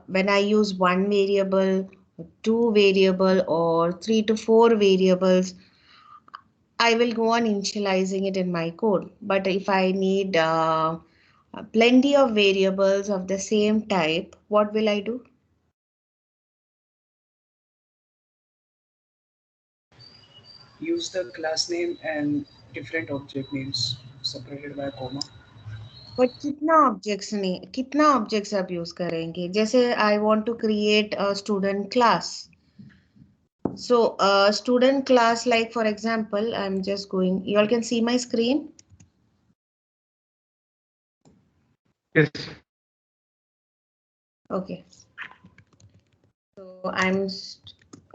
when I use one variable, two variable, or 3 to 4 variables, I will go on initializing it in my code. But if I need plenty of variables of the same type, what will I do? Use the class name and different object names separated by a comma. But कितना objects आप use करेंगे? जैसे I want to create a student class. So student class, like for example, I'm just going, you all can see my screen. Yes. Okay. So I'm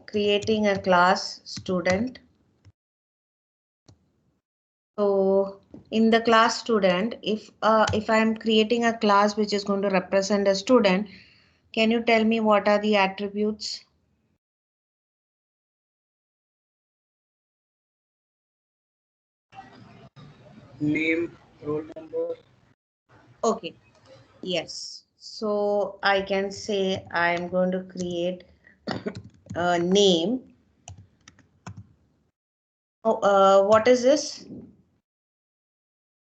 creating a class student. So in the class student, if I'm creating a class which is going to represent a student, can you tell me what are the attributes? Name, roll number. Okay, yes. So I can say I'm going to create a name. Oh, what is this?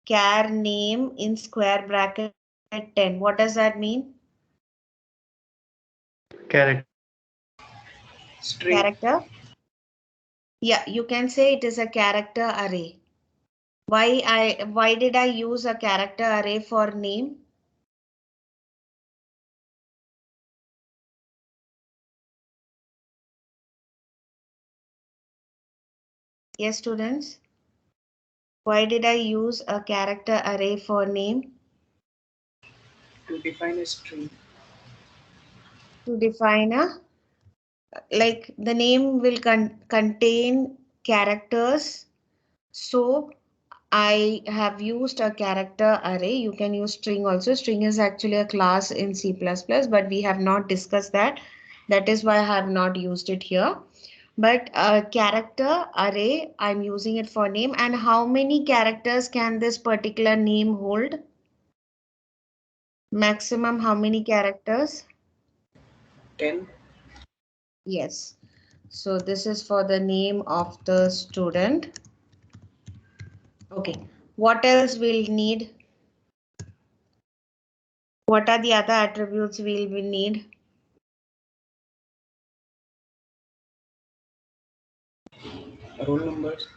Char name in square bracket 10. What does that mean? Character. String. Character? Yeah, you can say it is a character array. Why did I use a character array for name? Yes, students. Why did I use a character array for name? To define a string. To define a, like the name will contain characters. So I have used a character array. You can use string also. String is actually a class in C++, but we have not discussed that. That is why I have not used it here. But a character array, I'm using it for name. And how many characters can this particular name hold? Maximum how many characters? 10. Yes. So this is for the name of the student. Okay. What else we'll need? What are the other attributes we will need? Roll numbers.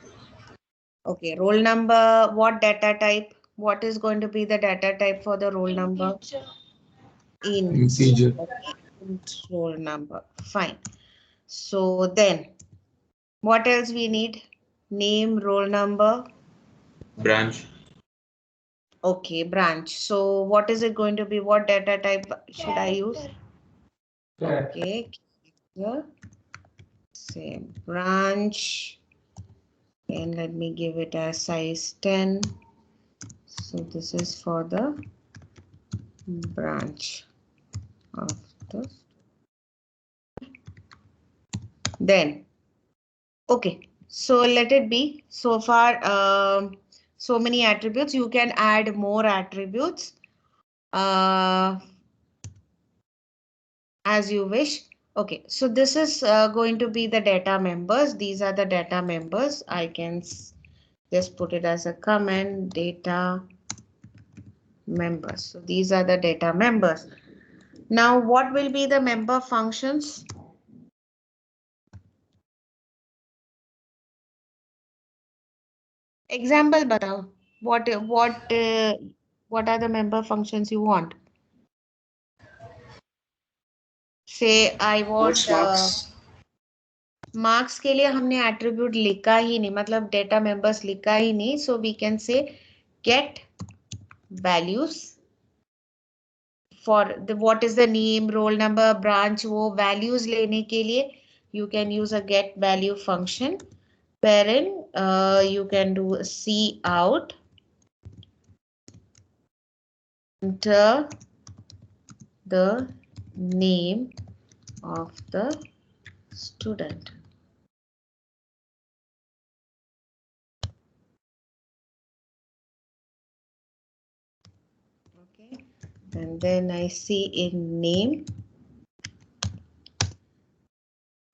Okay, roll number, what data type? What is going to be the data type for the roll number? Int. Integer. Okay, int roll number. Fine. So then, what else we need? Name, roll number. Branch. Okay, branch. So what is it going to be? What data type should I use? Okay, here. Say branch. And let me give it a size 10. So this is for the branch of the. Then, okay, so let it be. So far, so many attributes. You can add more attributes as you wish. Okay, so this is going to be the data members. These are the data members. I can just put it as a comment, data members. So these are the data members. Now, what will be the member functions? Example batao. What are the member functions you want? Say I What's want marks? marks के लिए हमने attribute लिखा ही नहीं, मतलब data members लिखा ही नहीं, so we can say get values for the what is the name, roll number, branch, वो values लेने के लिए you can use a get value function wherein you can do cout enter the name of the student. Okay, and then I see in name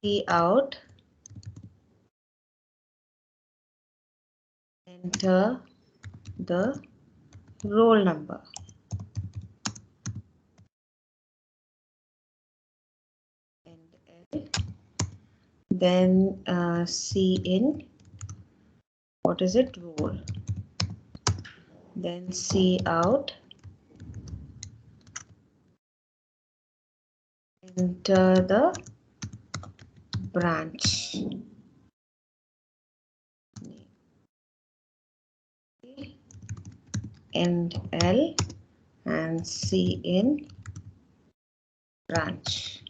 Cout, enter the roll number. And L. Then cin, what is it? Roll. Then cout, enter the branch. And L and cin branch.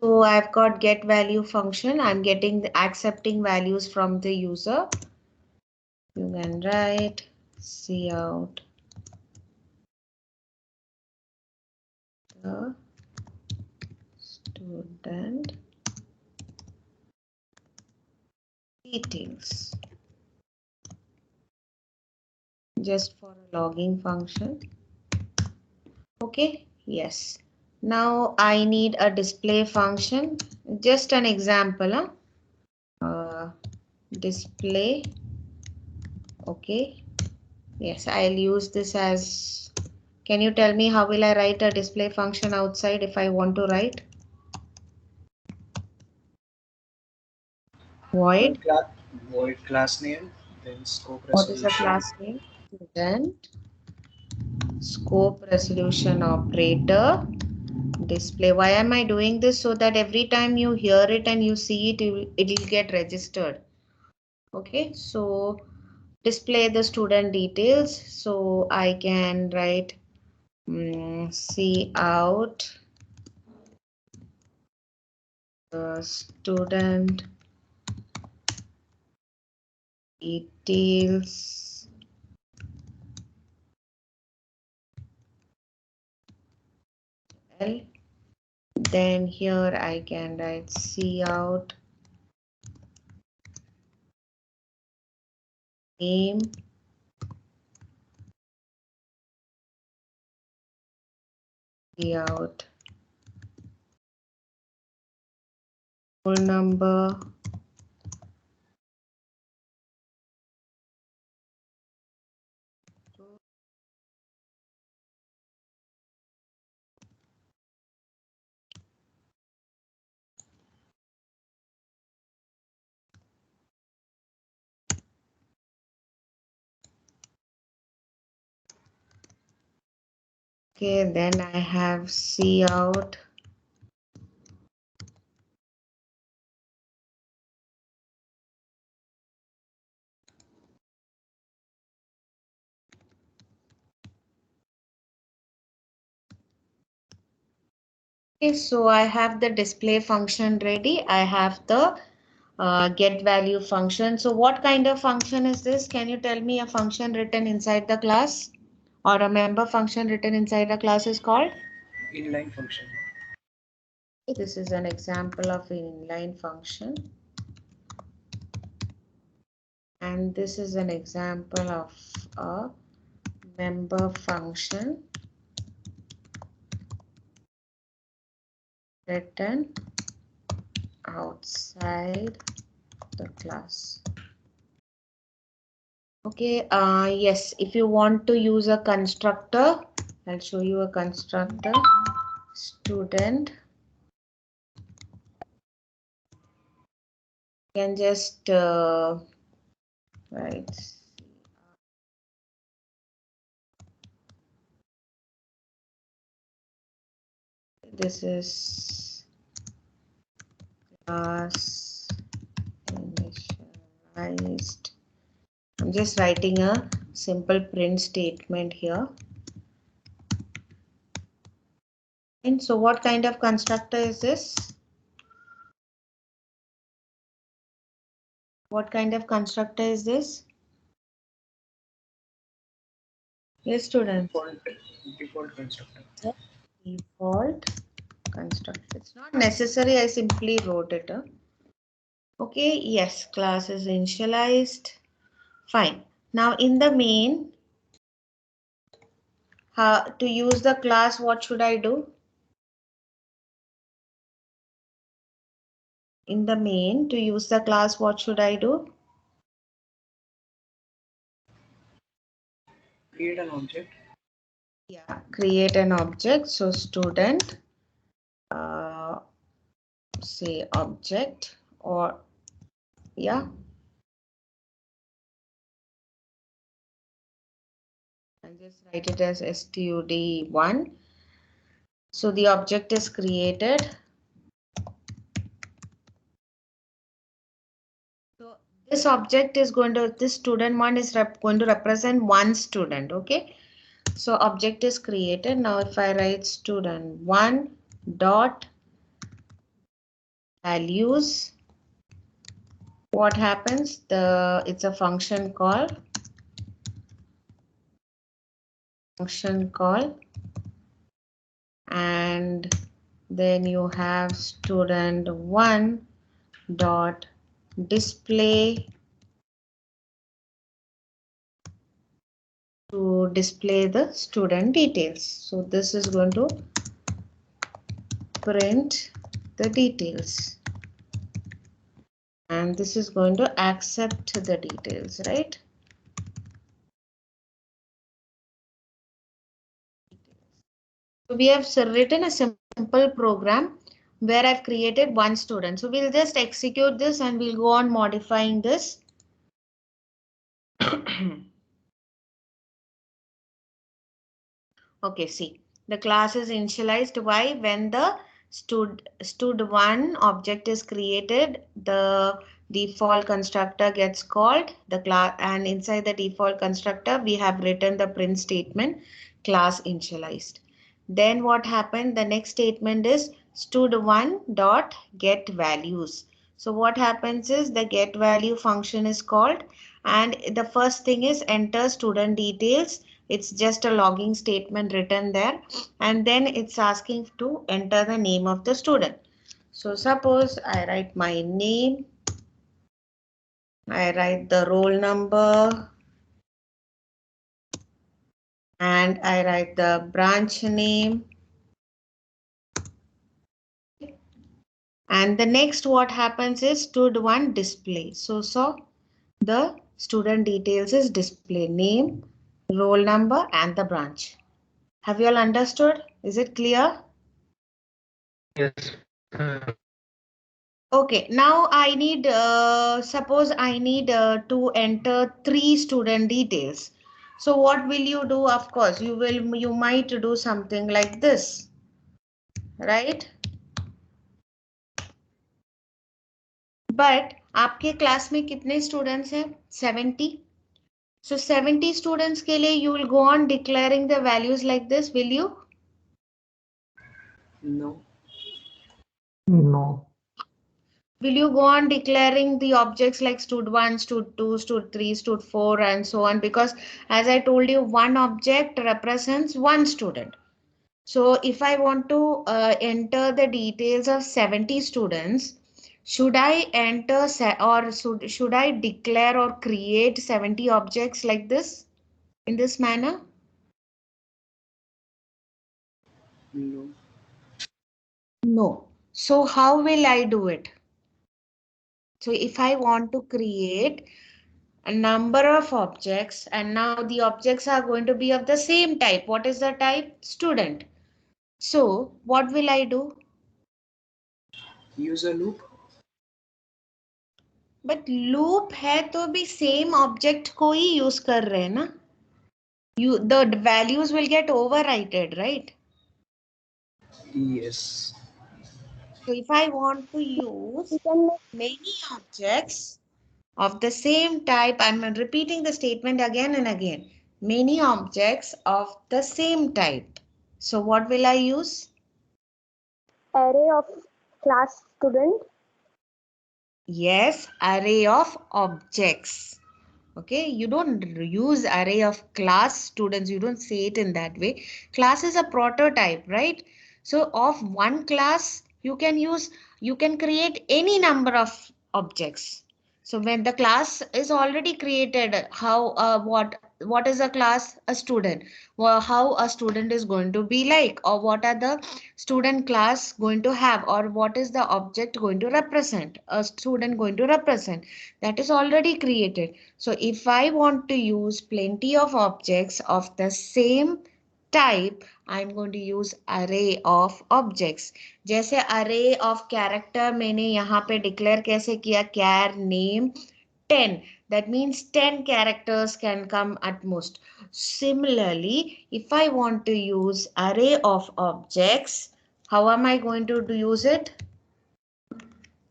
So I've got get value function. I'm getting the accepting values from the user. You can write cout the student details. Just for a logging function. Okay, yes. Now I need a display function. Just an example. Display. Okay. Yes, I'll use this as. Can you tell me how will I write a display function outside if I want to write? Void. Void class name, then scope What is the resolution. class name? Student. Scope resolution operator. Display. Why am I doing this? So that every time you hear it and you see it, it'll get registered. Okay, so display the student details. So I can write cout the student details L. Then here I can write cout name cout roll number okay, then I have cout okay, so I have the display function ready. I have the get value function. So what kind of function is this? Can you tell me a function written inside the class or a member function written inside a class is called? Inline function. This is an example of an inline function. And this is an example of a member function written outside the class. Okay, yes, if you want to use a constructor, I'll show you a constructor. Student can just write this is class initialized. I'm just writing a simple print statement here. And so what kind of constructor is this? What kind of constructor is this? Yes, students. Default constructor. Default constructor. It's not necessary. I simply wrote it. Okay, yes, class is initialized. Fine. Now in the main, to use the class, what should I do? in the main, to use the class, what should I do? Create an object. Yeah, create an object. So student, say object, or yeah. I'll just write it as stud1. So the object is created. So this object is going to, this student one is going to represent one student. Okay. So object is created. Now if I write student one dot values, what happens? It's a function call. And then you have student one dot display to display the student details. So this is going to print the details, and this is going to accept the details, right? So we have written a simple program where I've created one student. So we'll just execute this and we'll go on modifying this. Okay, see, the class is initialized. Why? When the stud1 object is created, the default constructor gets called, the class, and inside the default constructor we have written the print statement class initialized. Then what happened? The next statement is stud1 dot get values. So what happens is the get value function is called, and the first thing is enter student details. It's just a logging statement written there, and then it's asking to enter the name of the student. So suppose I write my name, I write the roll number, and I write the branch name. And the next what happens is stud1 display. So the student details is display name, roll number, and the branch. Have you all understood? Is it clear? Yes. Okay, now I need, suppose I need to enter 3 student details. So what will you do? Of course, you might do something like this, right? But आपके class में कितने students हैं? 70. So 70 students के लिए you will go on declaring the values like this, will you? No. No. Will you go on declaring the objects like stud1, stud2, stud3, stud4, and so on? Because as I told you, one object represents one student. So if I want to enter the details of 70 students, should I enter or should I declare or create 70 objects like this in this manner? No. No. So how will I do it? So if I want to create a number of objects, and now the objects are going to be of the same type. What is the type? Student. So what will I do? Use a loop. But loop है तो भी same object को ही use कर रहे हैं ना? The values will get overwritten, right? Yes. So if I want to use many objects of the same type, I'm repeating the statement again and again. Many objects of the same type. So what will I use? Array of class student. Yes, array of objects. Okay, you don't use array of class students. You don't say it in that way. Class is a prototype, right? So of one class, you can create any number of objects. So when the class is already created, what what is a class? A student. Well, how a student is going to be like, or what are the student class going to have, or what is the object going to represent, a student going to represent, that is already created. So if I want to use plenty of objects of the same type, I'm going to use array of objects. जैसे array of character मैंने यहाँ पे declare कैसे किया, char name 10. That means 10 characters can come at most. Similarly, if I want to use array of objects, how am I going to use it?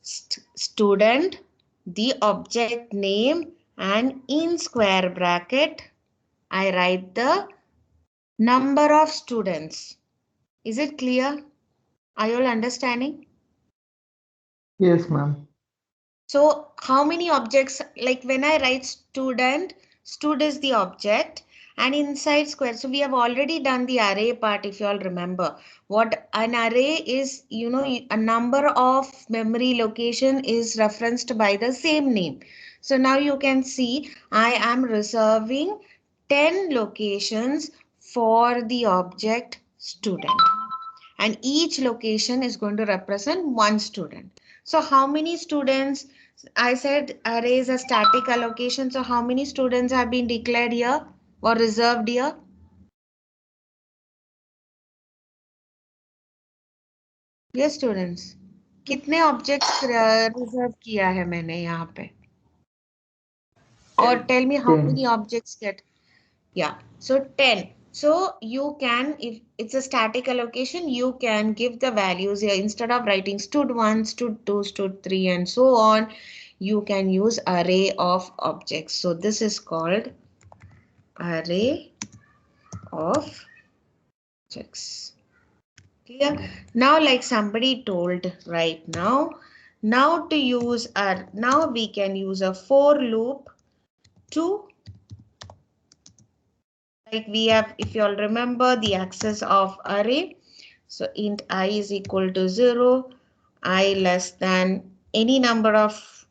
Student, the object name, and in square bracket, I write the number of students. Is it clear? Are you all understanding? Yes, ma'am. So how many objects, like when I write student, stud is the object, and inside square. So we have already done the array part, if you all remember. What an array is, you know, a number of memory location is referenced by the same name. So now you can see I am reserving 10 locations for the object student. And each location is going to represent one student. So how many students? I said array is a static allocation. So how many students have been declared here or reserved here? Yes, students. कितने objects reserve किया है मैंने यहाँ पे? Or tell me how 10. many objects get? Yeah, so 10. So you can, if it's a static allocation, you can give the values here. Instead of writing stud1, stud2, stud3, and so on, you can use array of objects. So this is called array of objects. Clear? Now, like somebody told right now, now to use our, now we can use a for loop to, like we have, if you all remember the access of array. So int I is equal to 0, I less than any number of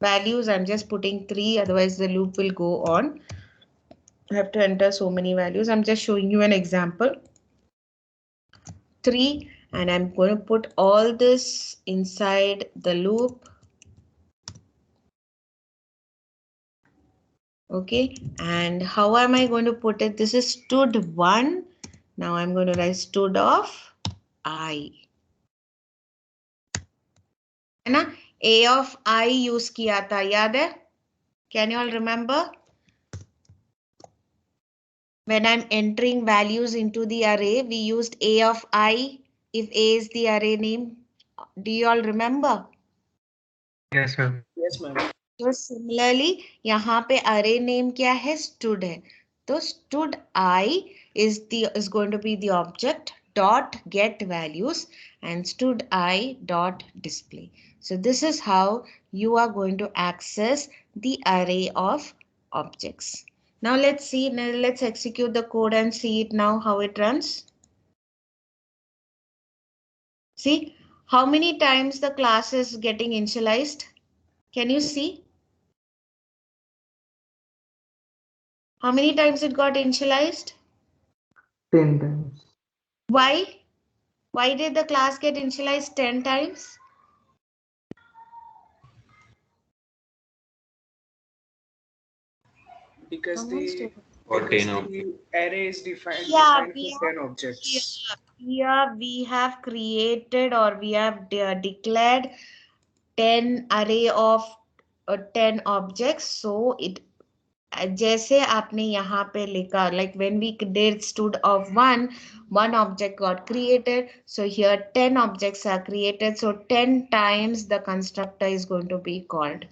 values. I'm just putting 3, otherwise the loop will go on. I have to enter so many values. I'm just showing you an example. 3, and I'm going to put all this inside the loop. Okay, and how am I going to put it? This is stud1. Now I'm going to write stud of I. है ना? A of I use किया था, याद है? Can you all remember? When I'm entering values into the array, we used A of I if A is the array name. Do you all remember? Yes, ma'am. Yes, ma'am. So similarly, यहाँ पे array name क्या है? Stud है. तो stud I is going to be the object dot get values and stud I dot display. So this is how you are going to access the array of objects. Now let's see, now let's execute the code and see it now how it runs. See how many times the class is getting initialized. Can you see? How many times it got initialized? 10 times. Why? Why did the class get initialized 10 times? Because the Or because 10 the array is defined Yeah, for 10 objects. Here we have created or we have declared 10 array of 10 objects. So it जैसे आपने यहाँ पे लिखा, like when we did stud of one object got created. So here 10 objects are created. So 10 times the constructor is going to be called.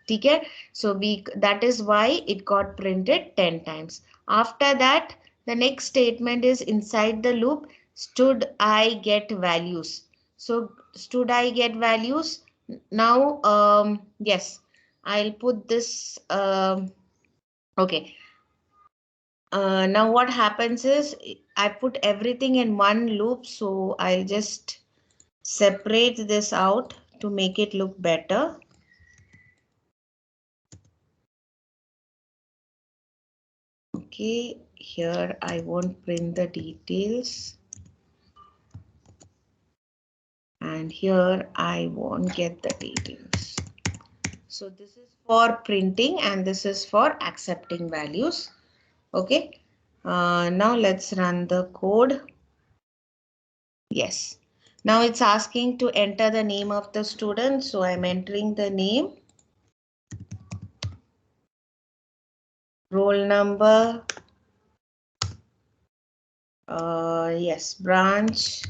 Okay, so that is why it got printed 10 times. After that, the next statement is inside the loop, stud I get values. So stud I get values. Now, yes, I'll put this. Okay. Now what happens is I put everything in one loop. So I'll just separate this out to make it look better. Okay, here I won't print the details. And here I won't get the details. So this is for printing and this is for accepting values. Okay. Now let's run the code. Yes. Now it's asking to enter the name of the student. So I'm entering the name, roll number, yes, branch.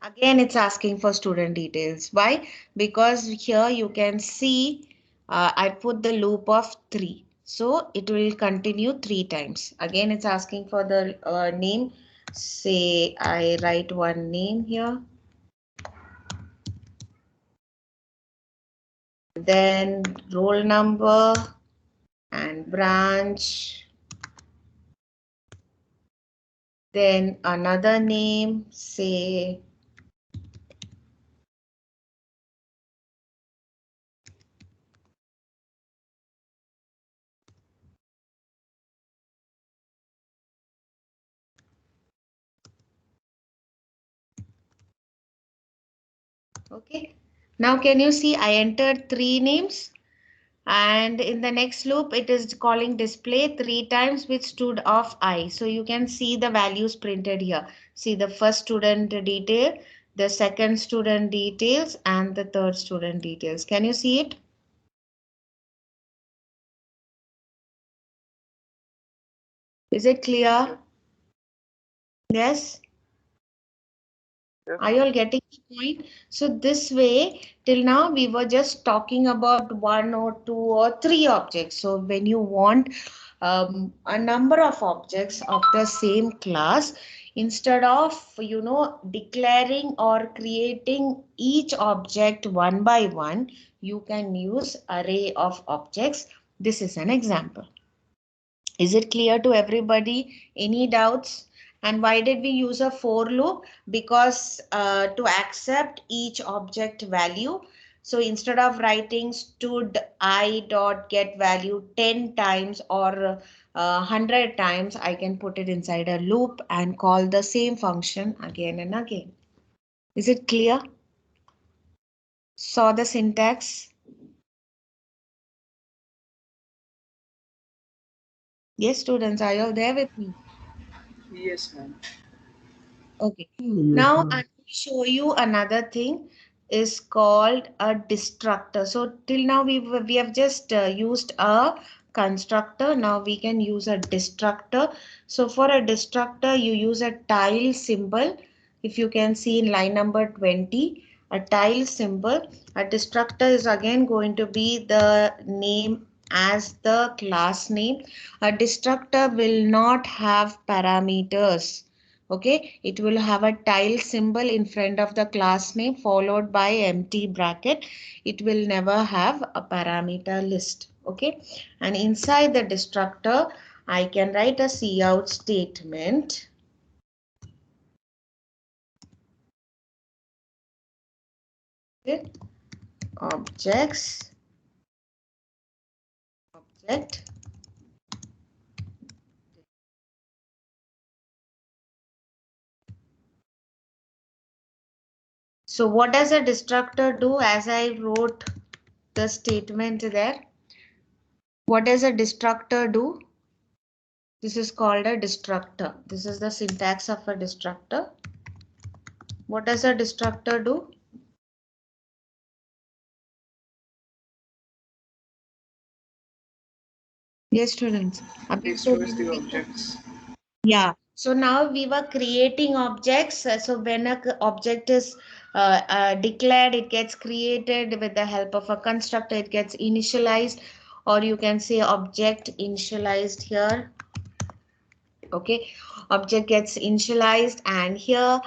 Again, it's asking for student details. Why? Because here you can see I put the loop of 3. So it will continue 3 times. Again, it's asking for the name. Say I write one name here. Then roll number and branch. Then another name, say okay. Now can you see I entered 3 names? And in the next loop, it is calling display 3 times which stood of I. So you can see the values printed here. See the first student detail, the second student details, and the third student details. Can you see it? Is it clear? Yes? Are you all getting the point? So this way, till now we were just talking about 1 or 2 or 3 objects. So when you want a number of objects of the same class, instead of declaring or creating each object one by one, you can use array of objects. This is an example. Is it clear to everybody? Any doubts? And why did we use a for loop? Because to accept each object value. So instead of writing stud I dot get value 10 times or 100 times, I can put it inside a loop and call the same function again and again. Is it clear? Saw the syntax? Yes, students, are you all there with me? Yes, ma'am. Okay. Yes, Now ma'am. I will show you another thing is called a destructor. So till now we have just used a constructor. Now we can use a destructor. So for a destructor, you use a tile symbol. If you can see in line number 20, a tile symbol. A destructor is again going to be the name as the class name. A destructor will not have parameters. Okay, it will have a tile symbol in front of the class name followed by empty bracket. It will never have a parameter list. Okay, and inside the destructor, I can write a cout statement. Okay. Object. So what does a destructor do? As I wrote the statement there, what does a destructor do? This is called a destructor. This is the syntax of a destructor. What does a destructor do? Yes, students. Destroys the objects. Yeah. So now we were creating objects. So when a object is declared, it gets created with the help of a constructor. It gets initialized, or you can say object initialized here. Okay, object gets initialized, and here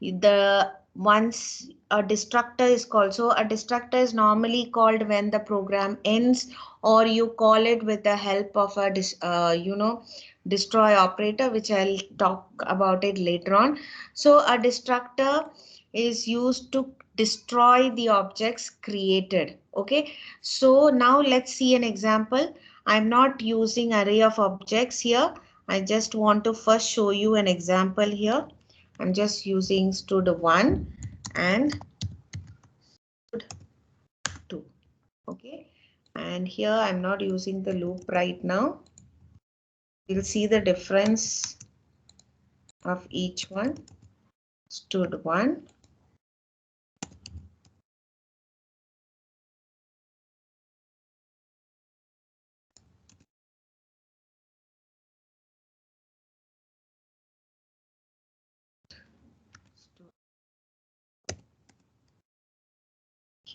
the once a destructor is called. So a destructor is normally called when the program ends, or you call it with the help of a destroy operator, which I'll talk about it later on. So a destructor is used to destroy the objects created. Okay, so now let's see an example. I'm not using array of objects here. I just want to first show you an example here. I'm just using stud1 and stud2. Okay. And here I'm not using the loop right now. You'll see the difference of each one. Stud1.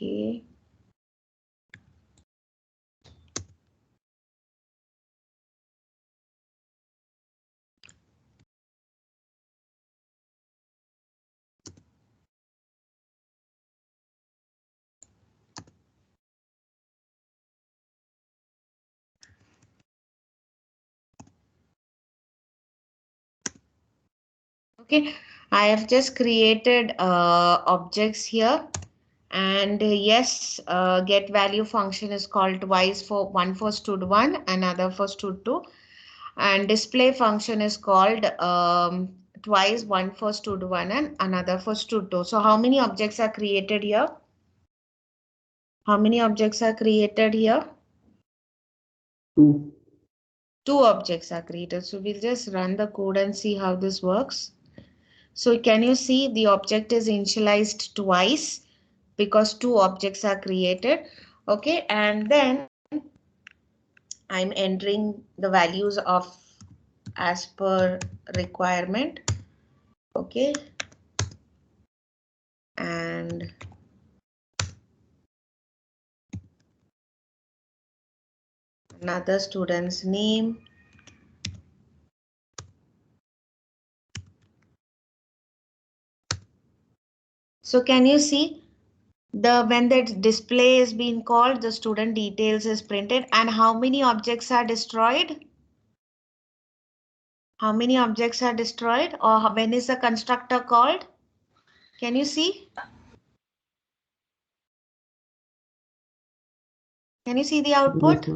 Okay. Okay, I have just created objects here, and yes, get value function is called twice, for one for stud1, another for stud2, and display function is called twice, one for stud1 and another for stud2. So how many objects are created here? How many objects are created here? 2. 2 objects are created. So we'll just run the code and see how this works. So can you see the object is initialized twice because 2 objects are created. Okay, and then I'm entering the values of as per requirement. Okay, and another student's name. So can you see when the display is being called, the student details is printed, and how many objects are destroyed? How many objects are destroyed, or when is the constructor called? Can you see? Can you see the output? Yes,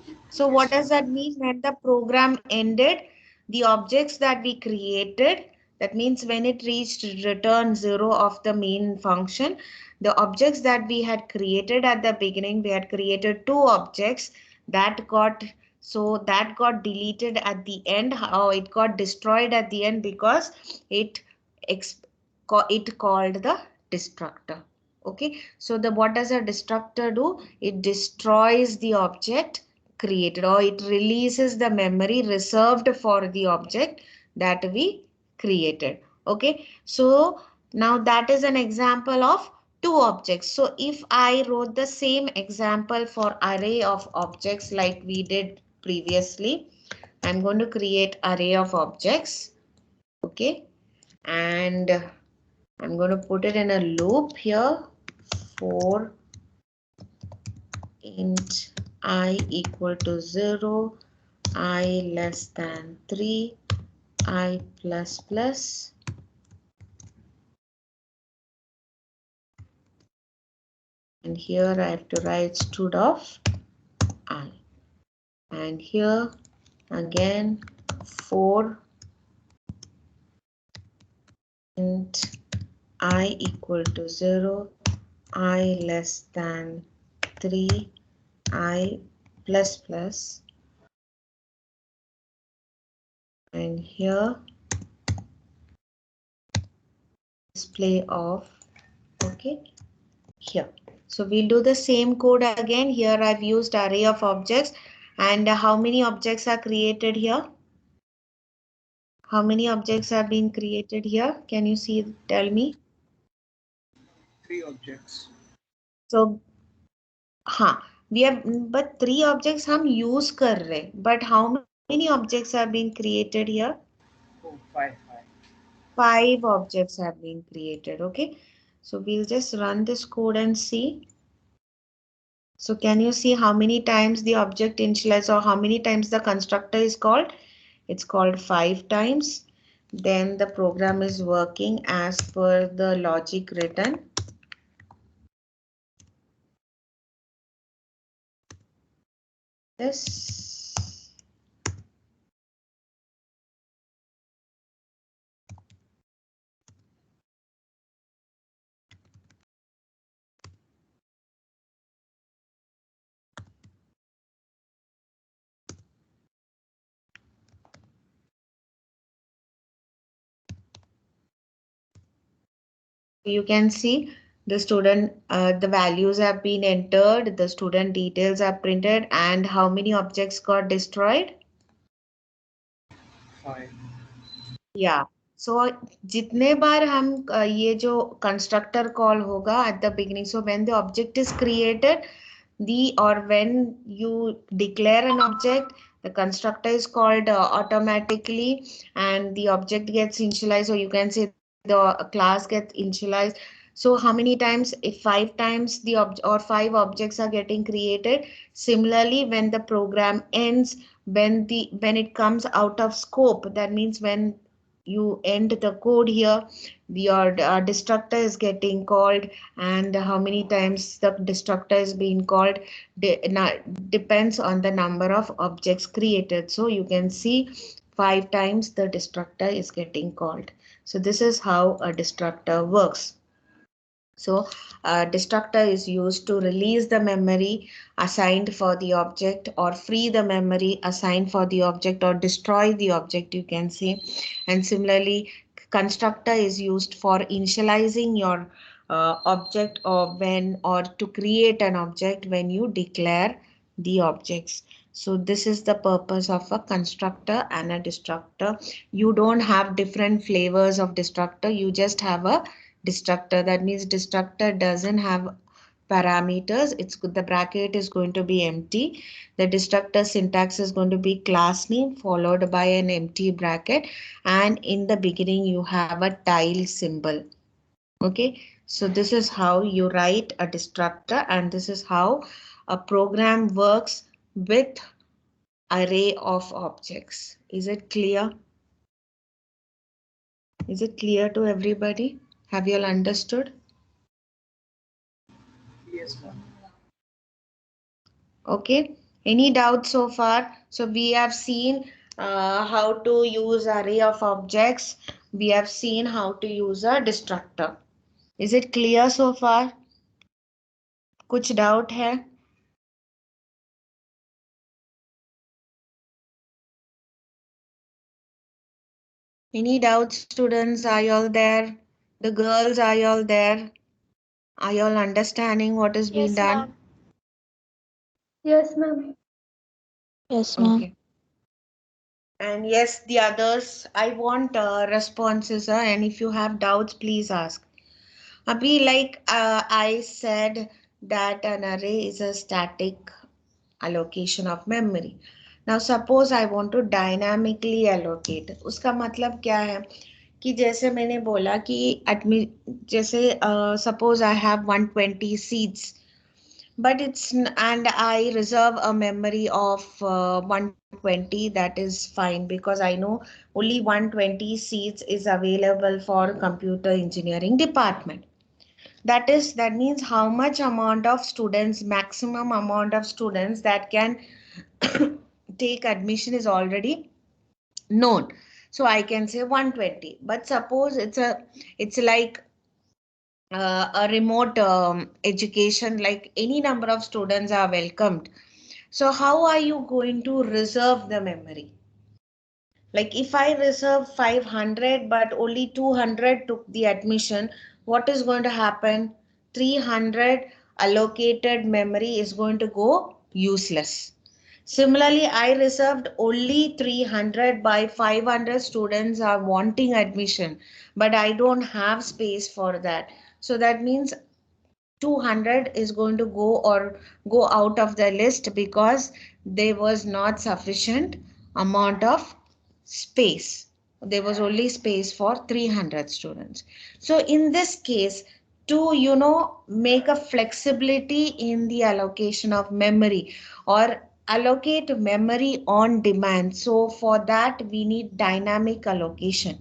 sir. So what does that mean? When the program ended, the objects that we created, that means when it reached return 0 of the main function, the objects that we had created at the beginning, we had created 2 objects that got, so that got deleted at the end. How it got destroyed at the end because it called the destructor. Okay, so the what does a destructor do? It destroys the object created, or it releases the memory reserved for the object that we created. Okay, so now that is an example of 2 objects. So if I wrote the same example for array of objects like we did previously, I'm going to create array of objects. Okay, and I'm going to put it in a loop here for int I equal to 0, I less than 3, I plus plus. And here I have to write stud of I. And here again for int I equal to 0, I less than 3, I plus plus. And here display of, okay, here. So we'll do the same code again. Here I've used array of objects, and how many objects are created here? How many objects have been created here? Can you see? Tell me. 3 objects. So हाँ, we have, but 3 objects हम use कर रहे, but how many objects have been created here? Oh, 5. 5 objects have been created. Okay, so we'll just run this code and see. So can you see how many times the object initialized, or how many times the constructor is called? It's called 5 times. Then the program is working as per the logic written. this. You can see the student, the values have been entered, the student details are printed, and how many objects got destroyed? 5. Yeah. So जितने बार हम ये जो constructor call होगा at the beginning, so when the object is created, or when you declare an object, the constructor is called automatically, and the object gets initialized, or you can say the class gets initialized. So how many times? If 5 times the or 5 objects are getting created. Similarly, when the program ends, when it comes out of scope, that means when you end the code here, your destructor is getting called, and how many times the destructor is being called depends on the number of objects created. So you can see 5 times the destructor is getting called. So this is how a destructor works. So a destructor is used to release the memory assigned for the object, or free the memory assigned for the object, or destroy the object, you can say. And similarly, constructor is used for initializing your object, or to create an object when you declare the objects. So this is the purpose of a constructor and a destructor. You don't have different flavors of destructor, you just have a destructor. That means destructor doesn't have parameters. The bracket is going to be empty. The destructor syntax is going to be class name followed by an empty bracket, and in the beginning you have a tile symbol. Okay, so this is how you write a destructor, and this is how a program works with array of objects. Is it clear? Is it clear to everybody? Have you all understood? Yes, ma'am. Okay, any doubts so far? So we have seen how to use array of objects. We have seen how to use a destructor. Is it clear so far? कुछ doubt है? Any doubts, students? Are y'all there? The girls, are y'all there? Are y'all understanding what is being done? Yes, ma'am. Yes, ma'am. Okay. And yes, the others, I want responses, and if you have doubts, please ask. Abhi, like I said that an array is a static allocation of memory. Now suppose I want to dynamically allocate. उसका मतलब क्या है कि जैसे मैंने बोला कि जैसे suppose I have 120 seats, but and I reserve a memory of 120. That is fine, because I know only 120 seats is available for computer engineering department. That means how much amount of students, maximum amount of students that can take admission is already known. So I can say 120. But suppose it's like a remote education, like any number of students are welcomed. So how are you going to reserve the memory? Like if I reserve 500 but only 200 took the admission, what is going to happen? 300 allocated memory is going to go useless. Similarly, I reserved only 300 by 500 students are wanting admission, but I don't have space for that. So that means 200 is going to go out of the list because there was not sufficient amount of space. There was only space for 300 students. So in this case, to make a flexibility in the allocation of memory, or allocate memory on demand, so for that we need dynamic allocation.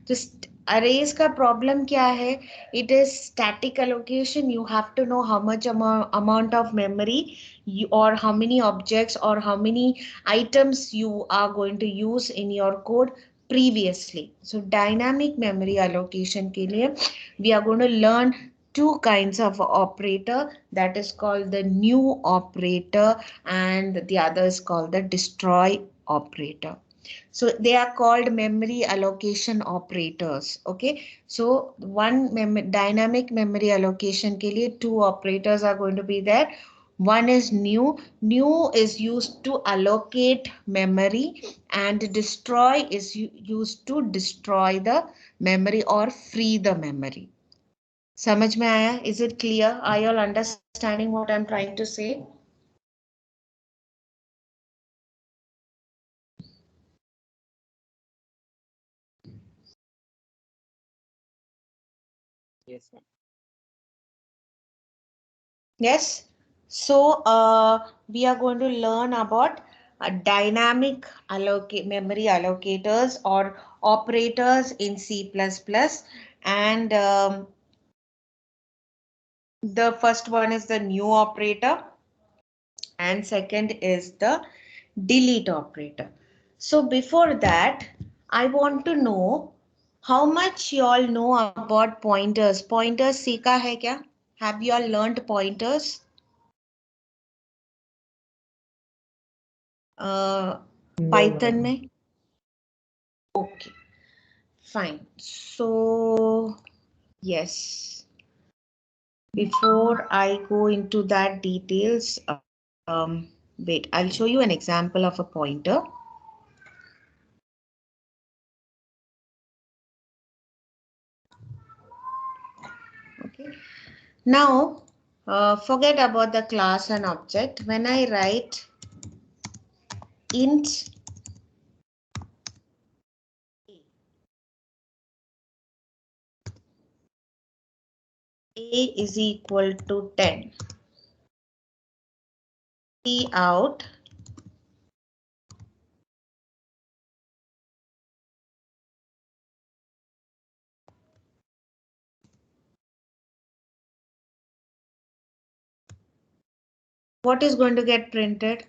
Just arrays का problem क्या है? It is static allocation. You have to know how much amount of memory you, or how many objects or how many items you are going to use in your code previously. So dynamic memory allocation के लिए we are going to learn two kinds of operator, that is called the new operator and the other is called the destroy operator. So they are called memory allocation operators. Okay, so one dynamic memory allocation के लिए two operators are going to be there. One is new. New is used to allocate memory and destroy is used to destroy the memory or free the memory. समझ में आया? Is it clear? Are you all understanding what I'm trying to say? Yes, ma'am. Yes. So we are going to learn about dynamic memory allocators or operators in C++, and the first one is the new operator and second is the delete operator. So before that, I want to know how much you all know about pointers. Pointers सीखा है क्या? Have you all learned pointers? Python में? Okay, fine. So yes, before I go into that details, wait, I'll show you an example of a pointer. Okay, now forget about the class and object. When I write int a is equal to 10, P out what is going to get printed?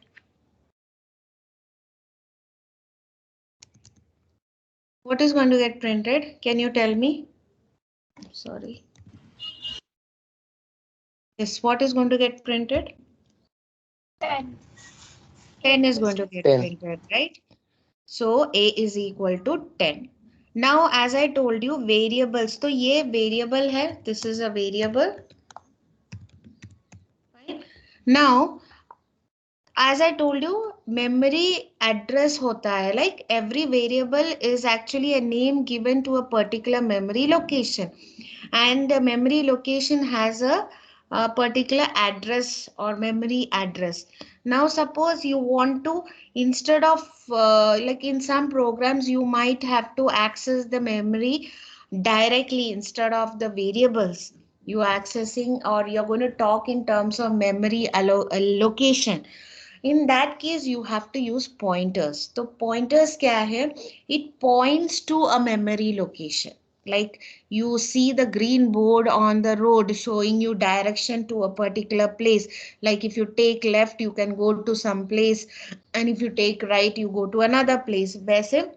What is going to get printed? Can you tell me? Sorry. Yes, what is going to get printed? 10. 10 is going to get 10. printed, right? So A is equal to 10. Now, as I told you, variables. So ये variable है. This is a variable. Fine. Now, as I told you, memory address होता है. Like every variable is actually a name given to a particular memory location. And the memory location has a particular address or memory address. Now suppose you want to, instead of like in some programs you might have to access the memory directly instead of the variables you are accessing, or you're going to talk in terms of memory allocation. In that case you have to use pointers. So pointers क्या है? It points to a memory location. Like you see the green board on the road showing you direction to a particular place. Like if you take left you can go to some place, and if you take right you go to another place. वैसे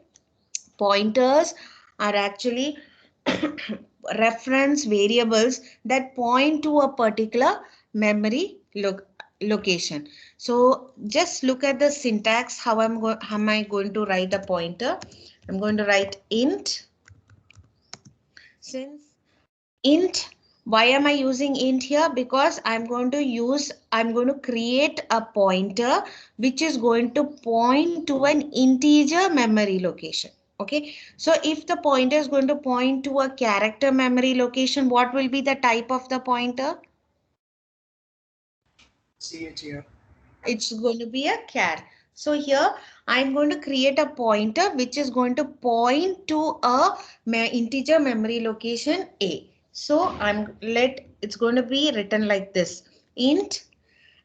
pointers are actually reference variables that point to a particular memory location. So just look at the syntax. How am I going to write a pointer? I'm going to write int. Since int, why am I using int here? Because I'm going to create a pointer which is going to point to an integer memory location. Okay, so if the pointer is going to point to a character memory location, what will be the type of the pointer? CHR. It's going to be a char. So here I'm going to create a pointer which is going to point to a integer memory location A. So it's going to be written like this, int,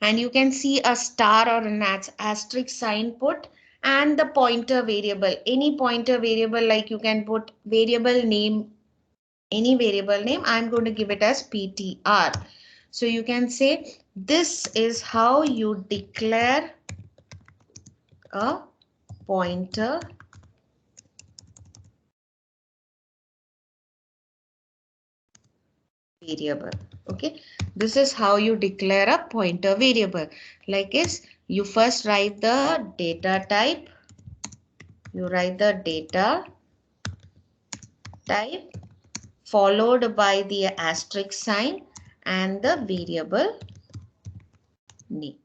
and you can see a star or an asterisk sign put, and the pointer variable, any pointer variable, like you can put variable name any variable name, I'm going to give it as PTR. So you can say this is how you declare a pointer variable. Okay, this is how you declare a pointer variable. Like is you first write the data type, you write the data type followed by the asterisk sign and the variable name.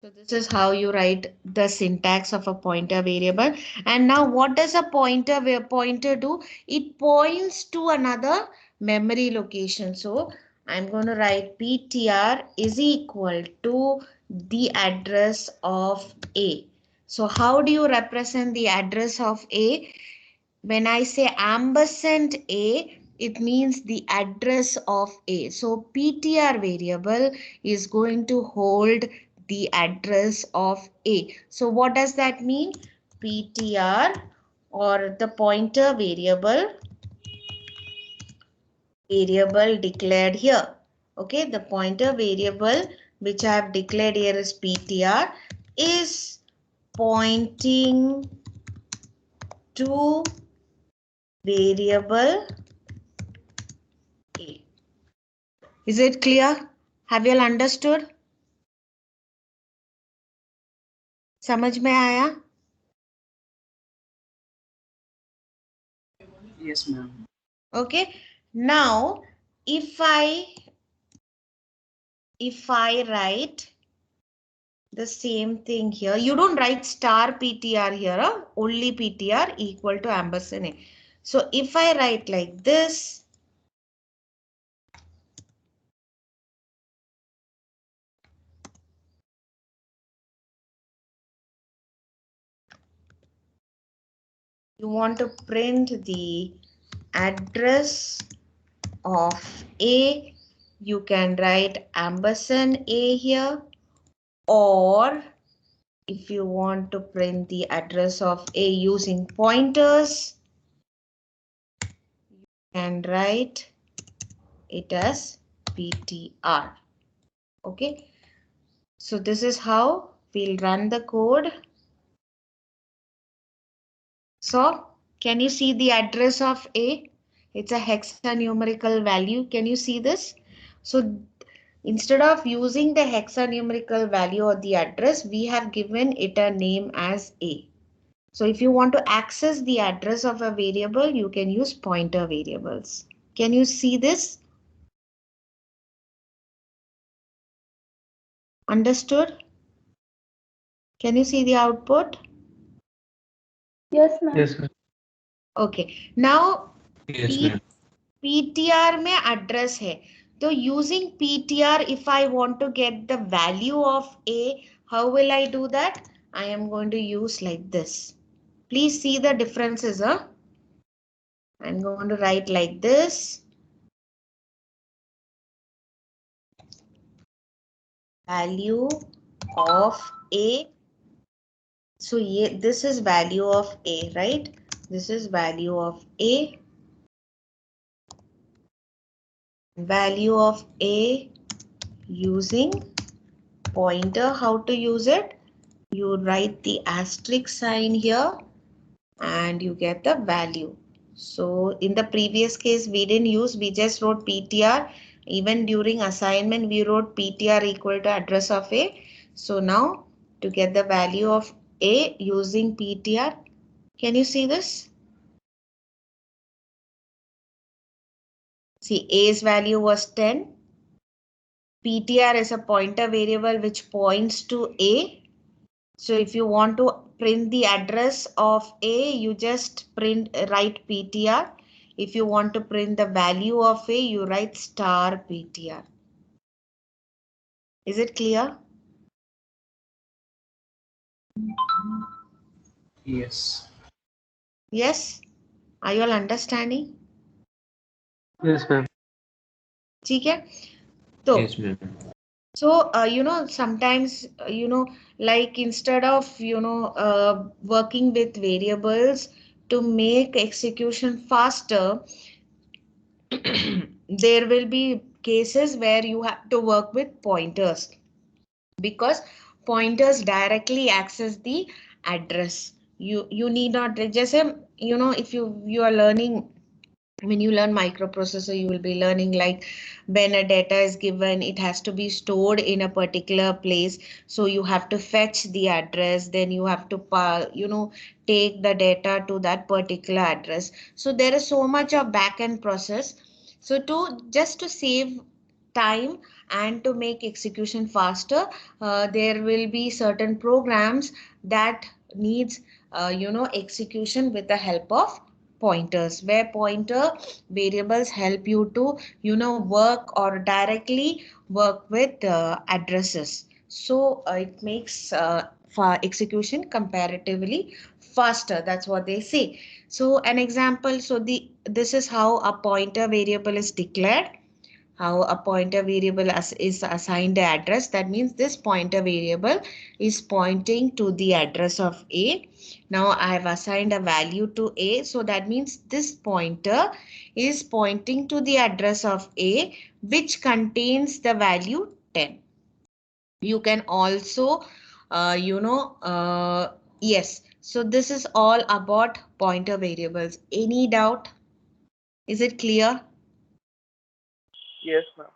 So this is how you write the syntax of a pointer variable. And now what does a pointer do? It points to another memory location. So I'm going to write PTR is equal to the address of A. So how do you represent the address of A? When I say ampersand A, it means the address of A. So PTR variable is going to hold the address of A. So what does that mean? PTR or the pointer variable declared here. Okay, the pointer variable which I have declared here is PTR is pointing to variable A. Is it clear? Have you all understood? समझ में आया? Yes, ma'am. Okay. Now, if I write the same thing here, you don't write star PTR here, huh? Only PTR equal to ampersand A. So if I write like this, you want to print the address of A, you can write ampersand A here, or if you want to print the address of A using pointers, you can write it as PTR. Okay, so this is how we'll run the code. So can you see the address of A? It's a hexanumerical value. Can you see this? So instead of using the hexanumerical value or the address, we have given it a name as A. So if you want to access the address of a variable, you can use pointer variables. Can you see this? Understood? Can you see the output? Yes, ma'am. Yes, ma'am. Okay. Now Yes, ma'am. PTR में address है. So using PTR, if I want to get the value of A, how will I do that? I am going to use like this. Please see the differences, huh? I'm going to write like this. Value of A. So this is value of A, right? This is value of A. Value of A using pointer. How to use it? You write the asterisk sign here and you get the value. So in the previous case, we didn't use, we just wrote PTR. Even during assignment, we wrote PTR equal to address of A. So now to get the value of A using PTR, can you see this? See, A's value was 10. PTR is a pointer variable which points to A. So if you want to print the address of A, you just write PTR. If you want to print the value of A, you write star PTR. Is it clear? Yes. Yes? Are you all understanding? Yes, ma'am. ठीक है? तो Yes, ma'am. so, sometimes, like instead of, working with variables to make execution faster, there will be cases where you have to work with pointers, because pointers directly access the address. You need not just, if you are learning, when you learn microprocessor, you will be learning like when a data is given, it has to be stored in a particular place. So you have to fetch the address, then you have to take the data to that particular address. So there is so much of back end process. So just to save time and to make execution faster, there will be certain programs that needs execution with the help of pointers, where pointer variables help you to work or directly work with addresses. So it makes for execution comparatively faster. That's what they say. So an example, so this is how a pointer variable is declared, how a pointer variable is assigned the address. That means this pointer variable is pointing to the address of A. Now I have assigned a value to A, so that means this pointer is pointing to the address of A, which contains the value 10. You can also yes, so this is all about pointer variables. Any doubt? Is it clear? Yes, ma'am.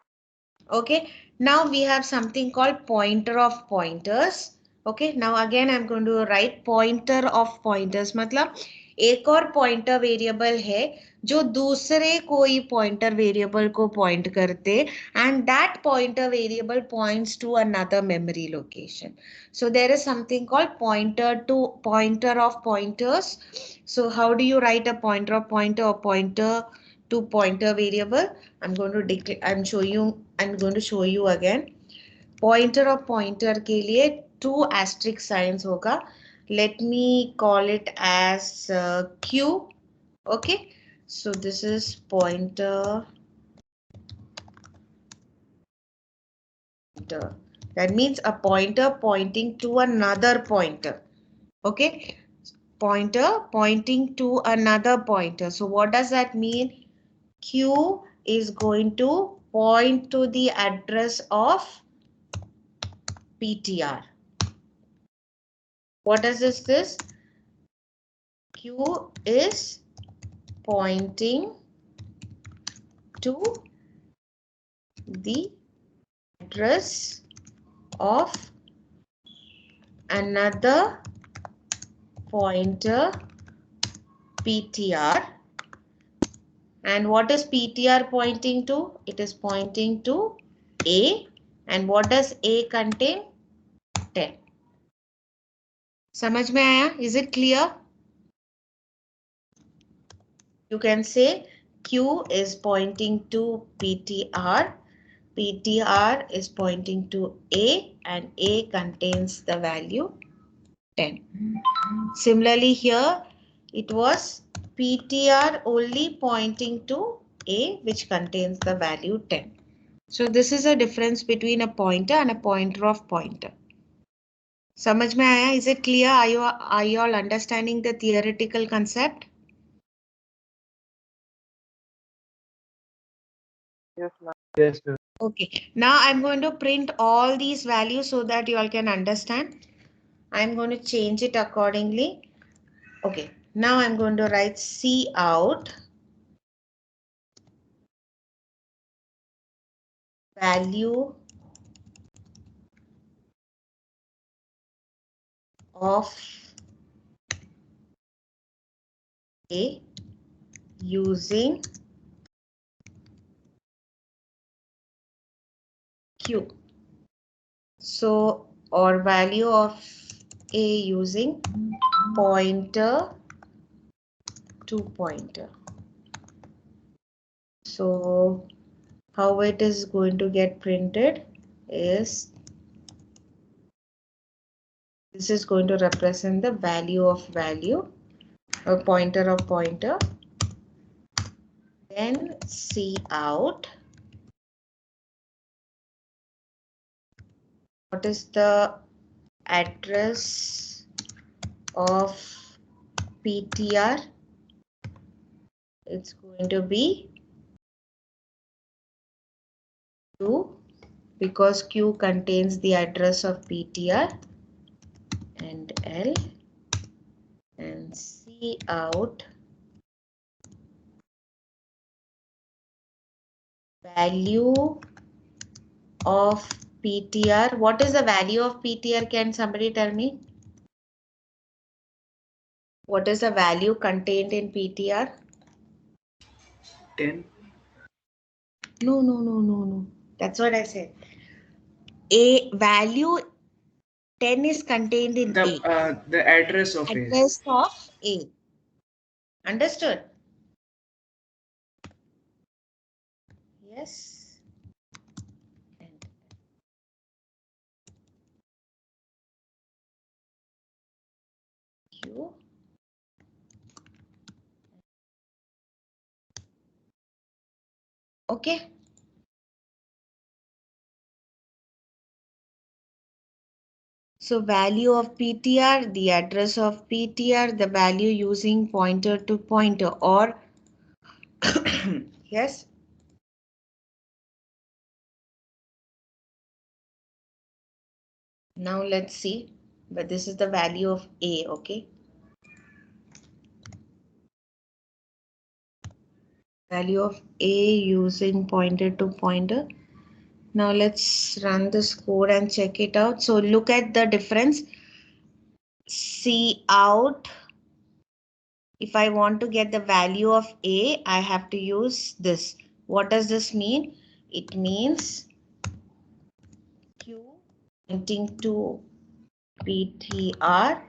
Okay, now we have something called pointer of pointers. Okay, now again I'm going to write pointer of pointers. मतलब एक और pointer variable है जो दूसरे कोई pointer variable को point करते, and that pointer variable points to another memory location. So there is something called pointer of pointers. So how do you write a pointer of pointer or pointer to pointer variable? I'm going to declare, I'm going to show you again. Pointer of pointer के लिए 2 asterisk signs होगा. Let me call it as Q. Okay, so this is pointer. That means a pointer pointing to another pointer. Okay, pointer pointing to another pointer. So what does that mean? Q is going to point to the address of PTR. What is this? Q is pointing to the address of another pointer PTR. And what is PTR pointing to? It is pointing to A. And what does A contain? 10. समझ में आया? Is it clear? You can say Q is pointing to PTR. PTR is pointing to A, and A contains the value 10. Similarly here, it was PTR only pointing to A, which contains the value 10. So this is a difference between a pointer and a pointer of pointer. समझ में आया? Is it clear? Are you all understanding the theoretical concept? Yes, ma'am. Yes, ma'am. Okay, now I'm going to print all these values so that you all can understand. I'm going to change it accordingly. Okay, now I'm going to write Cout value of A using Q. So, or value of A using pointer to pointer. So, how it is going to get printed is this is going to represent the value of value, a pointer of pointer. Then Cout. What is the address of PTR? it's going to be Q, because Q contains the address of PTR, and L, and C out value of PTR. What is the value of PTR? Can somebody tell me? What is the value contained in PTR? 10. No. That's what I said. A value 10 is contained in A. The address of A. Address of A. Understood? Yes. And Q. Okay. So value of PTR, the address of PTR, the value using pointer to pointer, or yes. Now let's see, but this is the value of A, okay? Value of A using pointer to pointer. Now let's run this code and check it out. So look at the difference. C out. If I want to get the value of A, I have to use this. What does this mean? It means Q pointing to PTR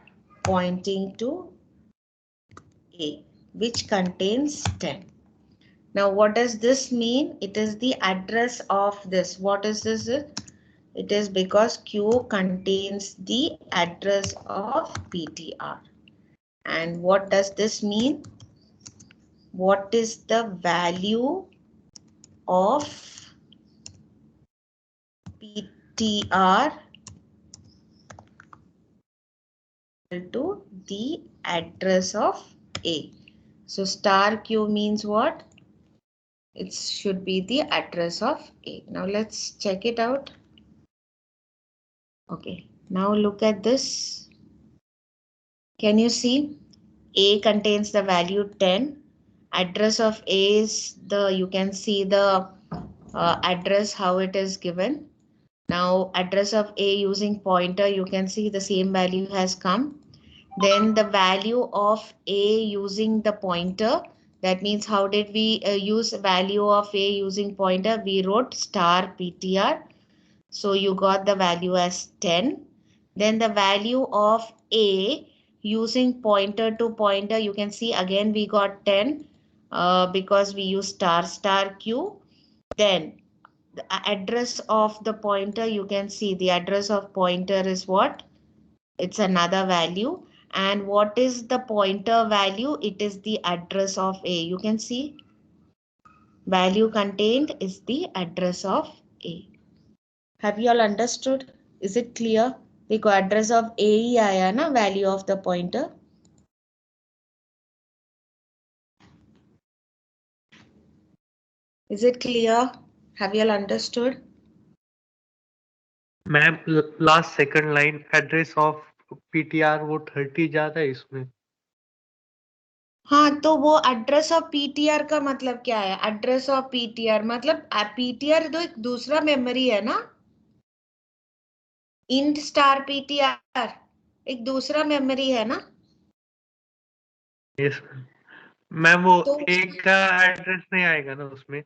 pointing to A, which contains 10. Now, what does this mean? It is the address of this. What is this? It is because Q contains the address of PTR. And what does this mean? What is the value of PTR to the address of A? So star Q means what? It should be the address of A. Now let's check it out. Okay, now look at this. Can you see? A contains the value 10. Address of A is you can see the address, how it is given. Now address of A using pointer, you can see the same value has come. Then the value of A using the pointer, that means how did we use value of A using pointer? We wrote star PTR. So you got the value as 10. Then the value of A using pointer to pointer, you can see again we got 10 because we use star Q. Then the address of the pointer, you can see the address of pointer is what? It's another value. And what is the pointer value? It is the address of A. You can see value contained is the address of A. Have you all understood? Is it clear? देखो address of A ही आया ना value of the pointer. Is it clear? Have you all understood? Ma'am last second line address of PTR वो 30 ज्यादा है इसमें. हाँ तो वो एड्रेस ऑफ पीटीआर का मतलब क्या है? एड्रेस ऑफ पीटीआर मतलब पीटीआर तो एक दूसरा मेमोरी है ना. इंट स्टार पीटीआर एक दूसरा मेमोरी है ना. यस मैम वो तो एक का एड्रेस नहीं आएगा ना उसमें.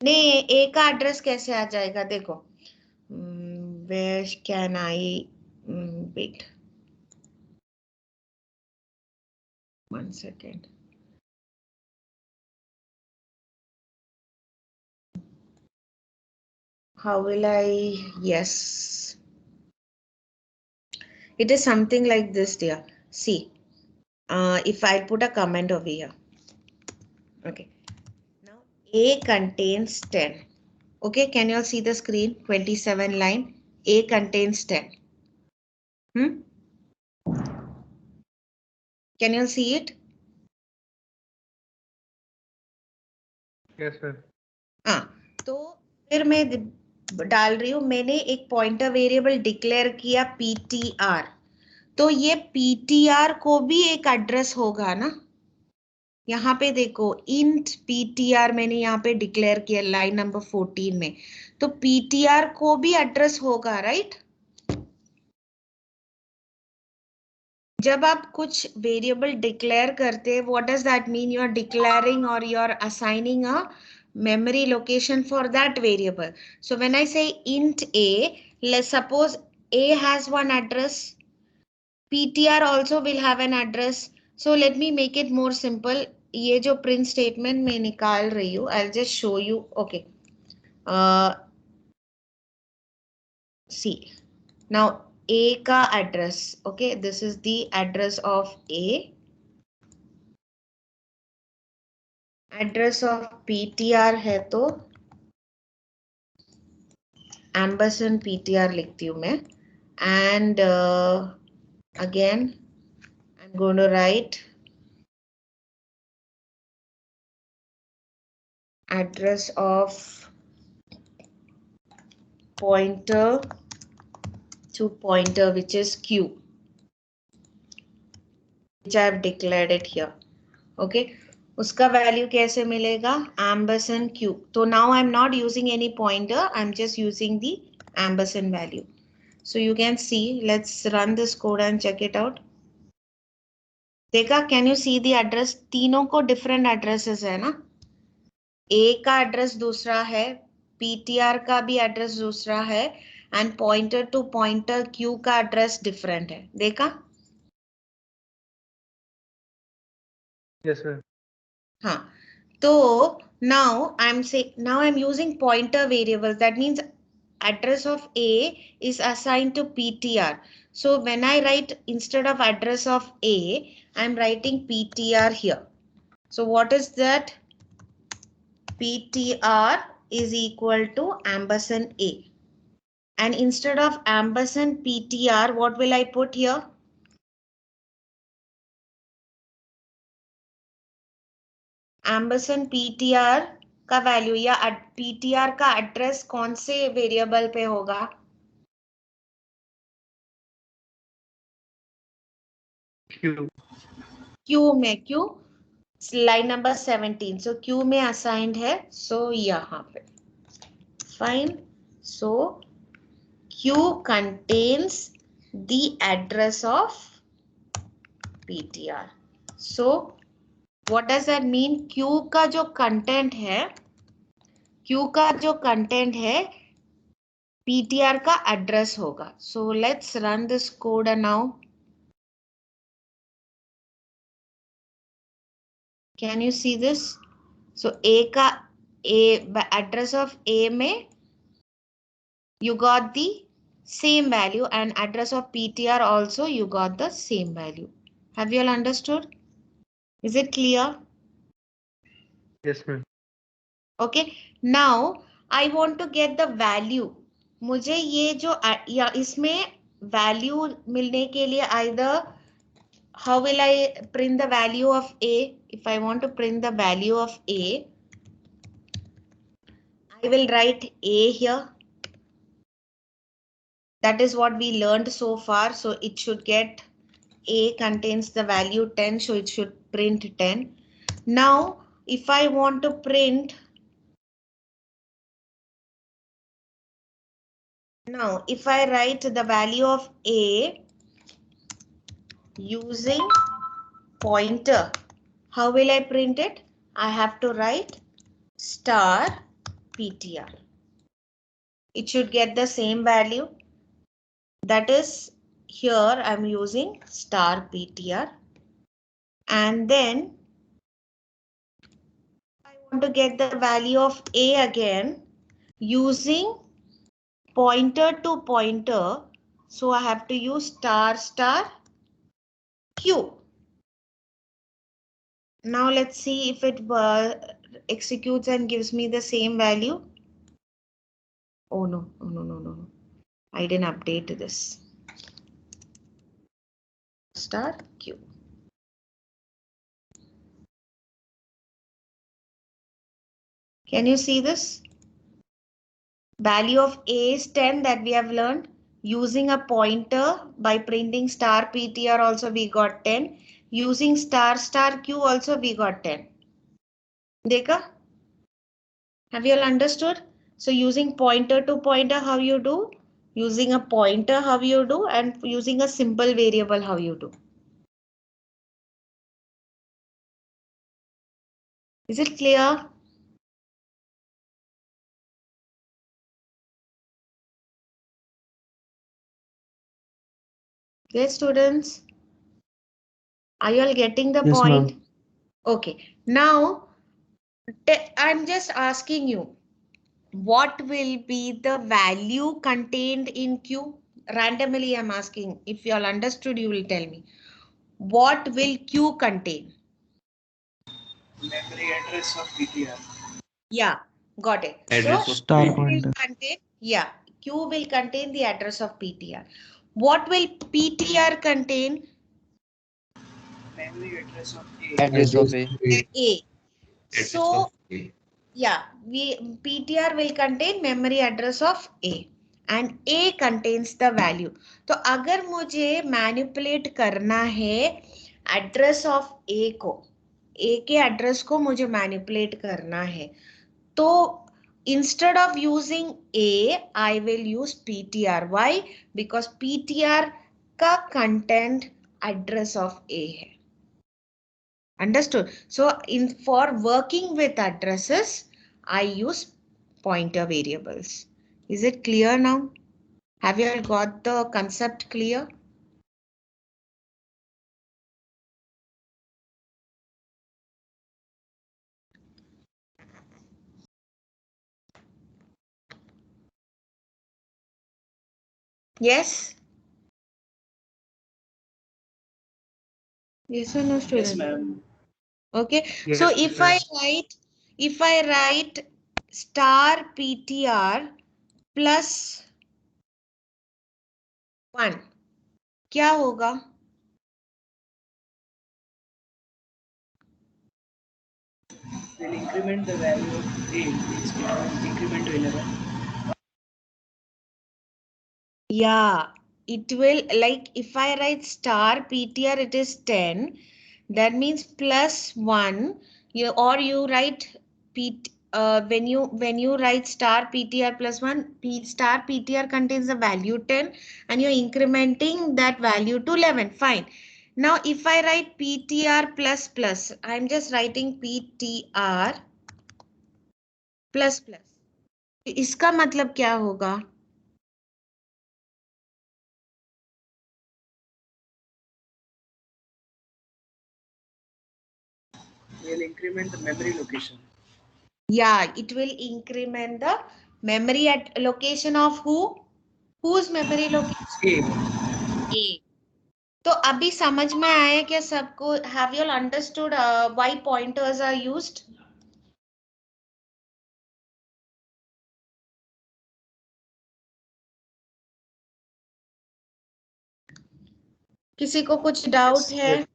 नहीं ए का एड्रेस कैसे आ जाएगा? देखो where can I wait 1 second. How will I? Yes. It is something like this, dear. See, if I put a comment over here. Okay. Now A contains 10. Okay, can you all see the screen? 27 line. A contains 10. Can you all see it? Yes, sir. हाँ, तो फिर मैं डाल रही हूँ, मैंने एक pointer variable declare किया ptr, तो ये ptr को भी एक एड्रेस होगा ना। यहाँ पे देखो इंट ptr मैंने यहाँ पे डिक्लेयर किया लाइन नंबर 14 में, तो ptr को भी एड्रेस होगा, राइट। जब आप कुछ वेरिएबल डिक्लेयर करते हैं, what does that mean? You are declaring और you are assigning a memory location for that variable. So when I say int a, let's suppose a has one address, ptr also will have an address. So let me make it more simple. ये जो print statement मैं निकाल रही हूँ, I'll just show you. Okay, see now a का address. Okay, this is the address of a. Address of PTR है तो ampersand PTR लिखती हूँ मैं, and again I am going to write address of pointer to pointer which is Q, which I have declared it here. Okay, उसका value कैसे मिलेगा? Ampersand Q. तो now I am not using any pointer, I am just using the ampersand value. So you can see, let's run this code and check it out. देखा, can you see the address? तीनों को different addresses है ना, ए का address दूसरा है, PTR का भी एड्रेस दूसरा है, and pointer to pointer Q का एड्रेस डिफरेंट है. देखा? Yes, sir. हाँ, तो now I'm using pointer variables. That means address of A is assigned to PTR. So when I write instead of address of A, I'm writing PTR here. So what is that? PTR is equal to ampersand A. And instead of ampersand PTR, what will I put here? Ampersand PTR का value या PTR का address कौन से variable पे होगा? Q. Q में. Q line number 17. So Q में assigned है, सो यहाँ पे fine. So Q contains the address of PTR. So what does that mean? Q का जो कंटेंट है, क्यू का जो कंटेंट है पीटीआर का एड्रेस होगा. So let's run this code now. Can you see this? So address of A में you got the same value, and address of PTR also you got the same value. Have you all understood? Is it clear? Yes, ma'am. Okay. Now I want to get the value. मुझे ये जो या इसमें value मिलने के लिए either how will I print the value of A? If I want to print the value of A, I will write A here. That is what we learned so far. So it should get A contains the value 10, so it should print 10. Now, if I want to print, now if I write the value of A using pointer, how will I print it? I have to write star PTR. It should get the same value. That is, here I'm using star PTR. And then I want to get the value of A again using pointer to pointer. So I have to use star star Q. Now let's see if it executes and gives me the same value. Oh no, oh, no. I didn't update this. Star Q. Can you see this? Value of A is 10 that we have learned. Using a pointer by printing star PTR also we got 10. Using star star Q also we got 10. Dekha? Have you all understood? So using pointer to pointer how you do? Using a pointer how you do? And using a simple variable how you do? Is it clear? Yes, students? Are you all getting the Yes, point? ma'am. Okay. Now, I'm just asking you, what will be the value contained in Q? Randomly, I'm asking. If you all understood, you will tell me. What will Q contain? Memory address of PTR. Yeah, got it. Address So of Star Q PTR. will pointer. contain, yeah, Q will contain the address of PTR. What will PTR contain? Memory address of A. Address of A. A. Address of So A. yeah, PTR will contain memory address of A and A contains the value. तो अगर मुझे manipulate करना है address of A को, A के address को मुझे manipulate करना है, तो instead of using A, I will use PTR. Why? Because PTR का content address of A है. Understood? So for working with addresses, I use pointer variables. Is it clear now? Have you all got the concept clear? Yes? Yes or no, Yes, student? ma'am. Okay. Yes, So if I ma'am. write star PTR plus 1, क्या होगा? We'll increment the value of A. Means we will increment to 11. Yeah, it will, like if I write star PTR, it is 10. That means plus 1. You write when you write star PTR plus 1, star PTR contains the value 10 and you're incrementing that value to 11. Fine. Now if I write PTR plus plus, I'm just writing PTR plus plus. इसका मतलब क्या होगा? We'll increment the memory location. Yeah, it will increment the memory at location of who? Whose memory location? A. A. तो अभी समझ में आया क्या सबको? Have you all understood why pointers are used? किसी को कुछ डाउट Yes. है?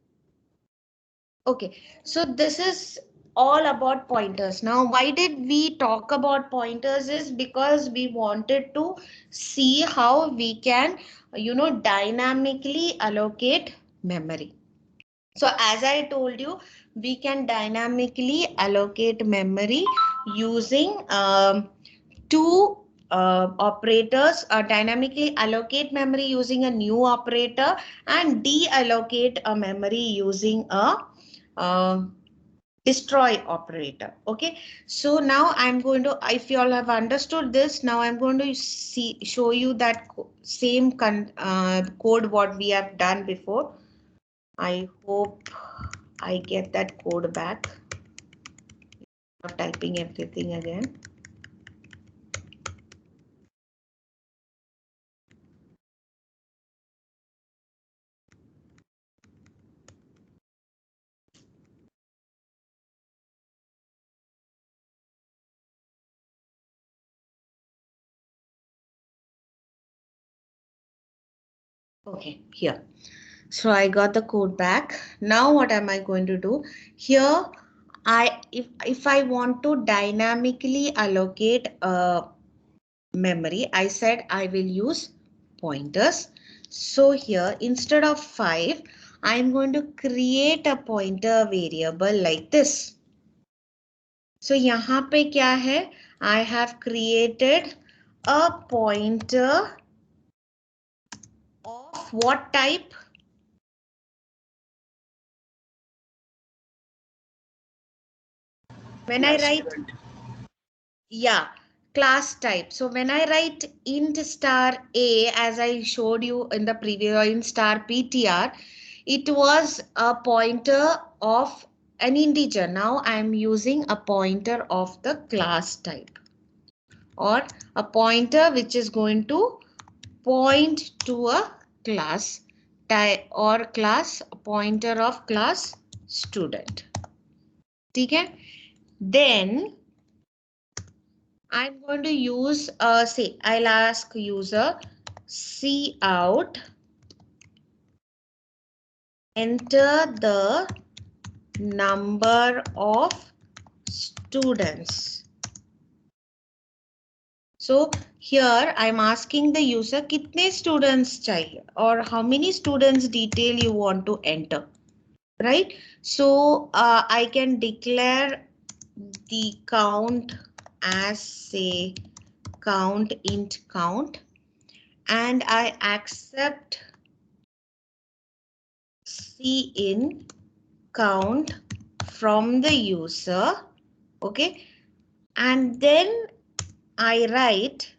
Okay, so this is all about pointers. Now, why did we talk about pointers is because we wanted to see how we can, dynamically allocate memory. So as I told you, we can dynamically allocate memory using two operators, dynamically allocate memory using a new operator and deallocate a memory using a destroy operator. Okay, so now I'm going to, if you all have understood this, now I'm going to show you that same code what we have done before. I hope I get that code back. Not typing everything again. Okay, here. So I got the code back. Now what am I going to do? Here if I want to dynamically allocate a memory, I said I will use pointers. So here instead of 5, I'm going to create a pointer variable like this. So यहाँ पे क्या है? I have created a pointer of what type? When I write, yeah, class type. So when I write int star a, as I showed you in the previous, or int star ptr, it was a pointer of an integer. Now I'm using a pointer of the class type, or a pointer which is going to point to a class type or class pointer of class student. Okay? Then I'm going to use say I'll ask user cout, enter the number of students. So here I'm asking the user kitne students chahiye or how many students detail you want to enter, right? So I can declare the count as say count int count, and I accept cin count from the user, okay, and then I write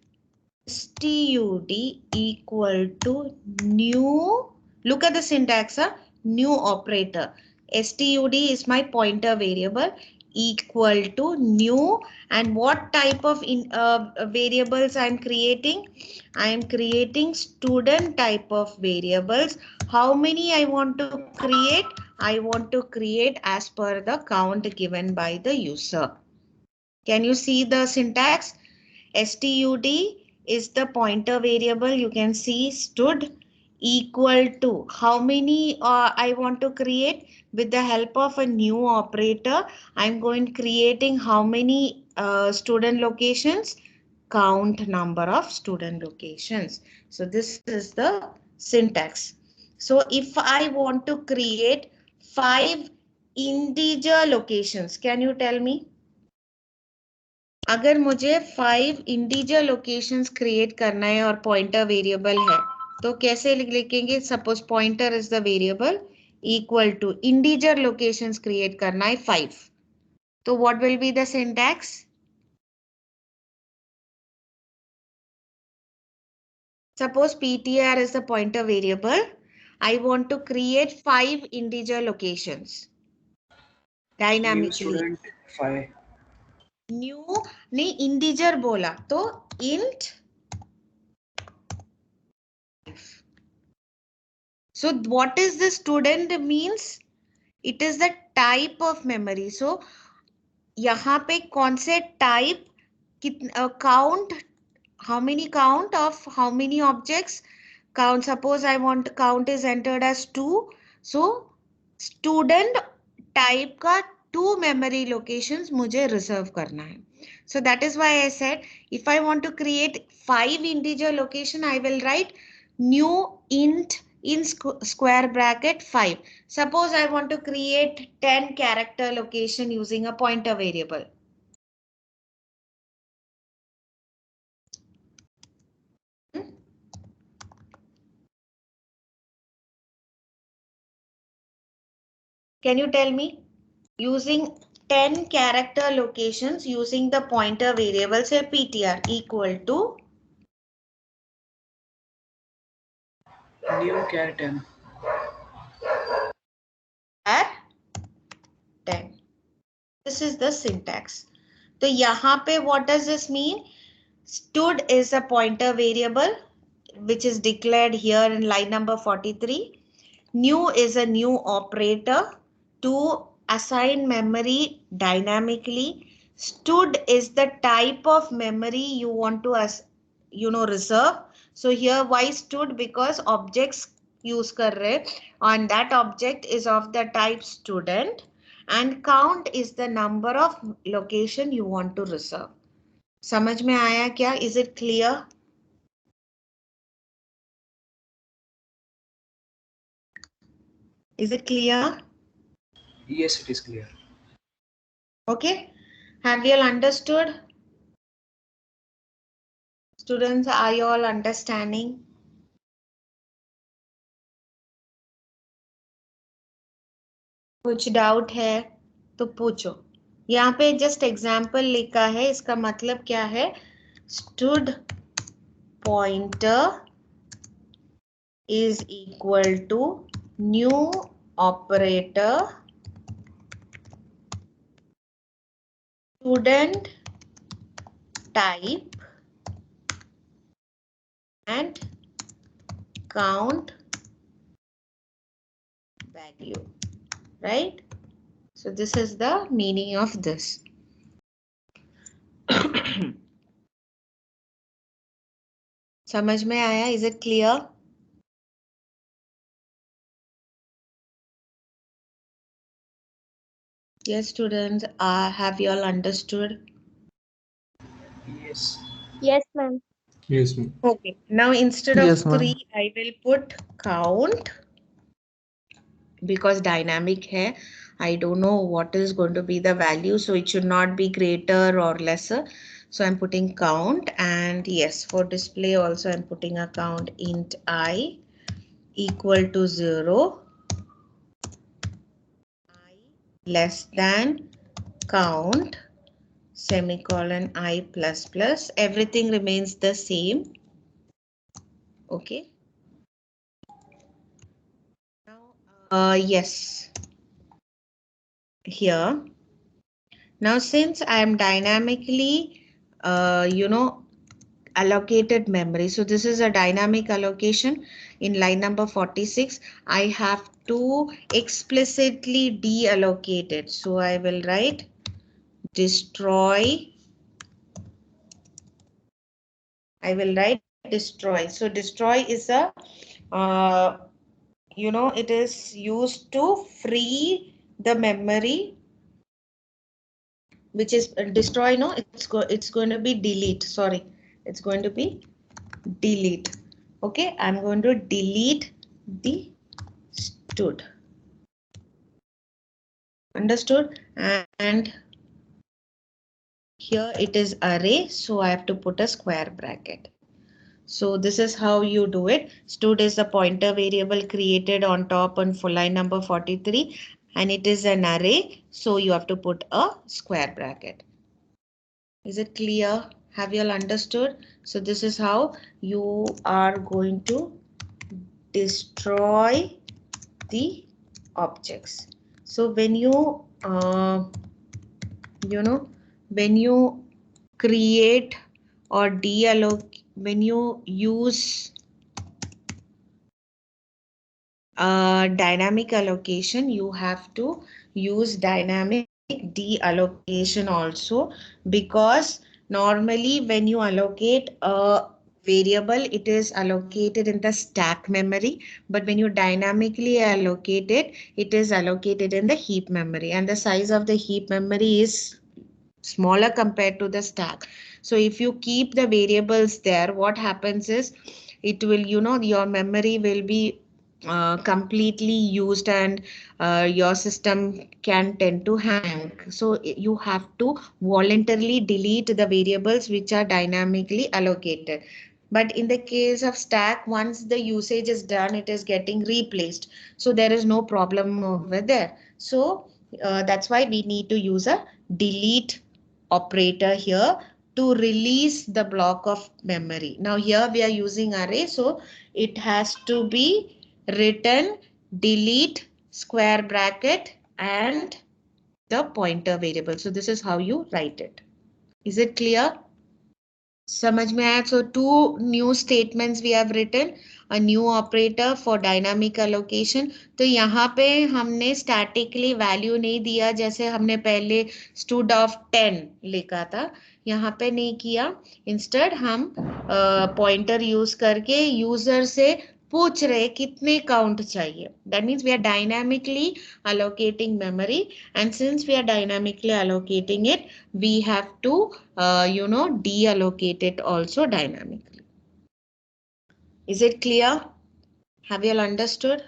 stud equal to new, look at the syntax, new operator. Stud is my pointer variable, equal to new, and what type of variables I'm creating? I am creating student type of variables. How many I want to create? I want to create as per the count given by the user. Can you see the syntax? Stud is the pointer variable. You can see stud equal to how many I want to create. With the help of a new operator, I'm going creating how many student locations, count number of student locations. So this is the syntax. So if I want to create 5 integer locations, can you tell me? अगर मुझे 5 integer locations create करना है और pointer variable है तो कैसे लिखेंगे? Suppose pointer is the variable equal to integer locations create करना है 5, तो what will be the syntax? Suppose ptr is the pointer variable. I want to create 5 integer locations dynamically. New student 5. New ने integer बोला तो int. So what is the student means? It is the type of memory. So यहाँ पे कौन से type count, how many count of how many objects? Count, suppose I want count is entered as 2. So student type का 2 memory locations मुझे reserve करना है. So that is why I said if I want to create 5 integer location, I will write new int in square bracket 5. Suppose I want to create 10 character location using a pointer variable. Can you tell me? Using 10 character locations using the pointer variable, say ptr equal to New char 10. 10. This is the syntax. So यहाँ पे what does this mean? Stud is a pointer variable which is declared here in line number 43. New is a new operator to assign memory dynamically. Stud is the type of memory you want to reserve. So here why stud? Because objects use kar rahe and that object is of the type student. and count is the number of location you want to reserve. समझ में आया क्या? Is it clear? Is it clear? Yes, it is clear. Okay. Have you all understood? Students, are you all understanding? कुछ doubt है तो पूछो. यहाँ पे जस्ट एग्जाम्पल लिखा है, इसका मतलब क्या है? Stood pointer is equal to new operator student type and count value, right? So this is the meaning of this. समझ में आया? Is it clear? Yes, students, have you all understood? Yes. Yes, ma'am. Yes, ma'am. Okay, now instead of Yes, ma'am. 3, I will put count because dynamic hai. I don't know what is going to be the value, so it should not be greater or lesser. So I'm putting count, and yes, for display also I'm putting a count int I equal to 0, I less than count semicolon I plus plus, everything remains the same. Okay. Now, yes, here. Now, since I am dynamically, allocated memory. So this is a dynamic allocation in line number 46. I have to explicitly deallocate it. So I will write destroy. I will write destroy. So destroy is a, it is used to free the memory, which is destroy. No, it's going to be delete. Sorry, it's going to be delete. Okay, I'm going to delete the stud. Understood? And here it is array, so I have to put a square bracket. So this is how you do it. Stud is a pointer variable created on top on full line number 43, and it is an array, so you have to put a square bracket. Is it clear? Have you all understood? So this is how you are going to destroy the objects. So when you when you create or deallocate, when you use dynamic allocation, you have to use dynamic deallocation also, because normally when you allocate a variable, it is allocated in the stack memory, but when you dynamically allocate it, it is allocated in the heap memory, and the size of the heap memory is smaller compared to the stack. So if you keep the variables there, what happens is it will, your memory will be completely used, and your system can tend to hang. So you have to voluntarily delete the variables which are dynamically allocated. But in the case of stack, once the usage is done, it is getting replaced. So there is no problem over there. So that's why we need to use a delete operator here to release the block of memory. Now here we are using array, so it has to be written delete square bracket and the pointer variable. So this is how you write it. Is it clear? समझ में आया? So two new statements we have written, a new operator for dynamic allocation. तो यहाँ पे हमने statically value नहीं दिया जैसे हमने पहले stud of 10 लिखा था, यहाँ पे नहीं किया. Instead हम pointer use करके user से पूछ रहे कितने count चाहिए. That means we are dynamically allocating memory, and since we are dynamically allocating it, we have to, deallocate it also dynamically. Is it clear? Have you all understood?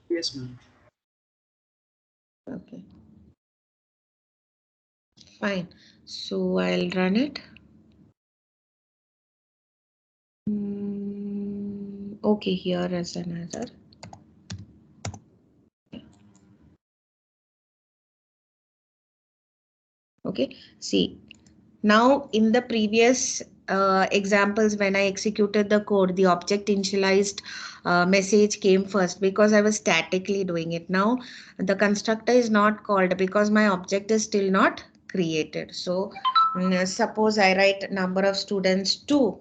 Yes, ma'am. Okay. Fine. So I'll run it. Okay, here is another. Okay, see, now in the previous examples, when I executed the code, the object initialized message came first because I was statically doing it. Now the constructor is not called because my object is still not created. So suppose I write number of students 2.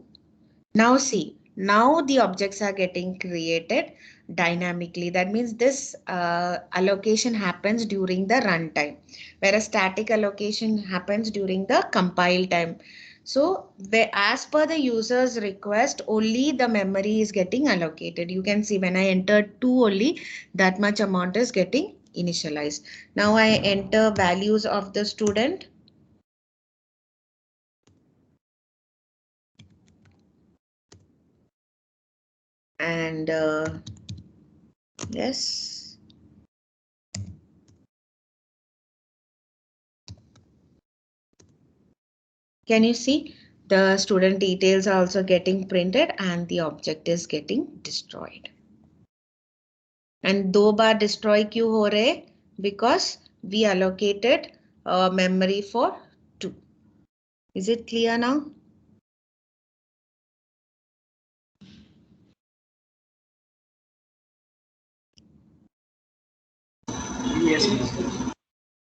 Now see, now the objects are getting created dynamically. That means this allocation happens during the runtime, whereas static allocation happens during the compile time. So as per the user's request, only the memory is getting allocated. You can see when I entered 2 only, that much amount is getting initialized. Now I enter values of the student. And yes. Can you see the student details are also getting printed and the object is getting destroyed. And दो बार destroy क्यों हो रहे? Because we allocated memory for 2. Is it clear now? Yes, ma'am.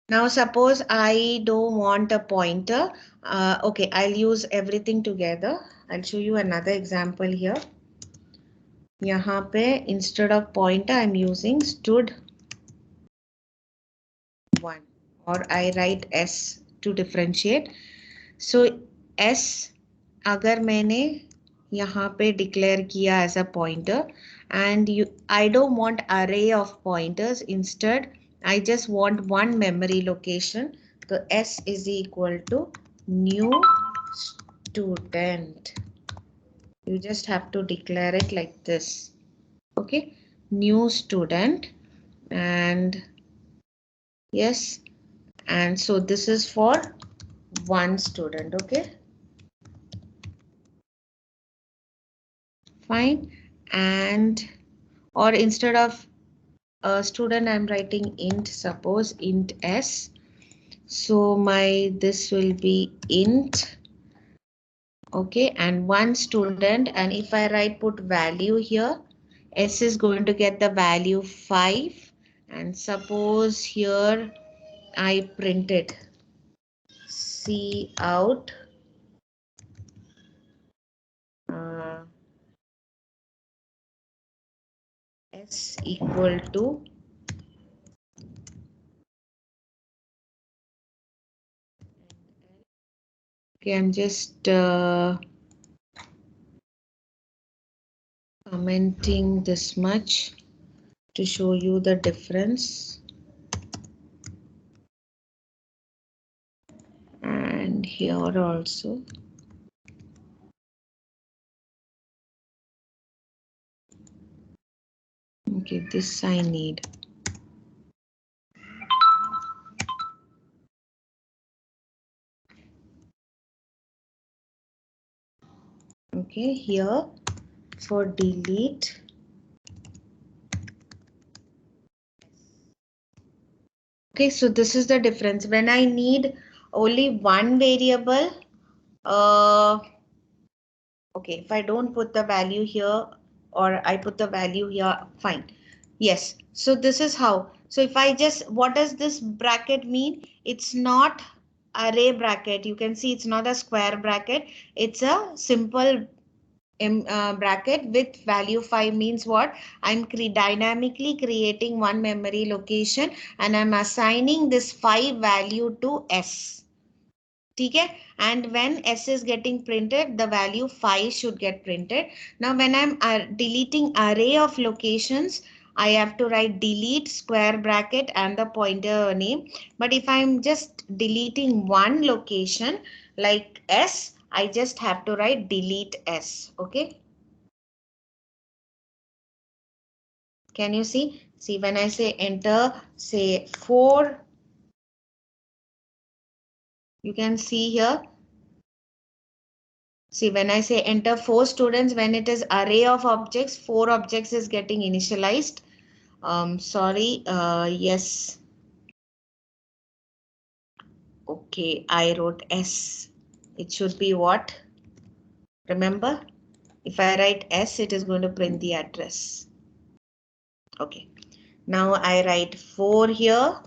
Now suppose I don't want a pointer. Okay, I'll use everything together. I'll show you another example here. यहाँ पे instead of pointer I'm using stud1, or I write S to differentiate. So S अगर मैंने यहाँ पे declare किया as a pointer, and I don't want array of pointers, instead I just want one memory location. So S is equal to new student. You just have to declare it like this. Okay, new student, and yes, and so this is for one student. Okay, fine. And or instead of a student, I'm writing int, suppose int s. So this will be int. Okay, and one student, and if I put value here, s is going to get the value 5, and suppose here I printed C out S equal to okay, I'm just commenting this much to show you the difference. And here also. Okay, this I need. Okay, here for delete. Okay, so this is the difference. When I need only one variable, okay, if I don't put the value here or I put the value here, fine. Yes, so this is how. So if I just, what does this bracket mean? It's not array bracket. You can see it's not a square bracket. It's a simple bracket with value 5 means what? I'm dynamically creating one memory location and I'm assigning this 5 value to S. Okay, and when S is getting printed, the value 5 should get printed. Now when I'm deleting array of locations, I have to write delete square bracket and the pointer name. But if I'm just deleting one location like S, I just have to write delete S. Okay. Can you see? See, when I say enter, say 4, you can see here. See, when I say enter 4 students, when it is array of objects, 4 objects is getting initialized. Sorry, yes. Okay, I wrote S. It should be what? Remember, if I write S, it is going to print the address. Okay, now I write 4 here.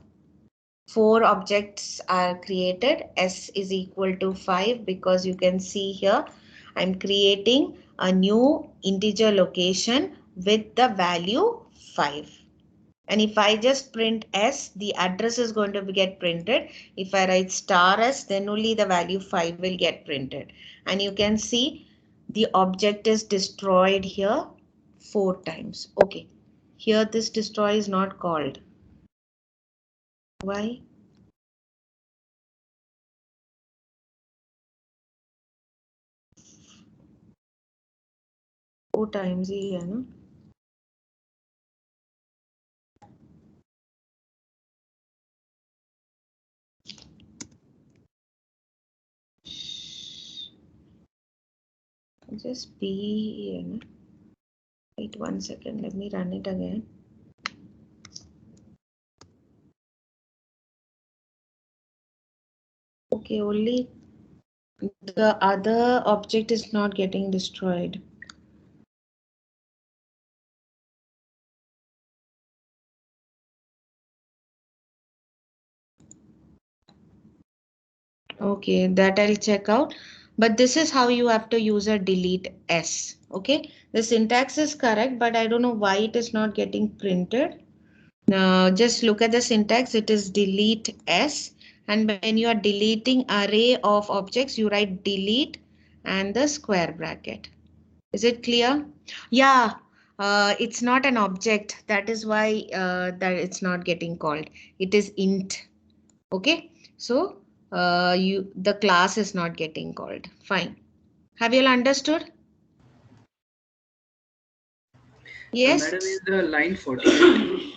4 objects are created. S is equal to 5 because you can see here I'm creating a new integer location with the value 5. And if I just print S, the address is going to get printed. If I write star S, then only the value 5 will get printed. And you can see the object is destroyed here 4 times. Okay, here this destroy is not called. Why? 4 times ही है ना. Just be, you know. Wait 1 second, let me run it again. Okay, only the other object is not getting destroyed. Okay, that I'll check out. But this is how you have to use a delete S. Okay, the syntax is correct, but I don't know why it is not getting printed. Now just look at the syntax. It is delete S, and when you are deleting array of objects, you write delete and the square bracket. Is it clear? Yeah, it's not an object. That is why that it's not getting called. It is int. Okay, so the class is not getting called. Fine. Have you all understood? Yes. Madam, is the line 48?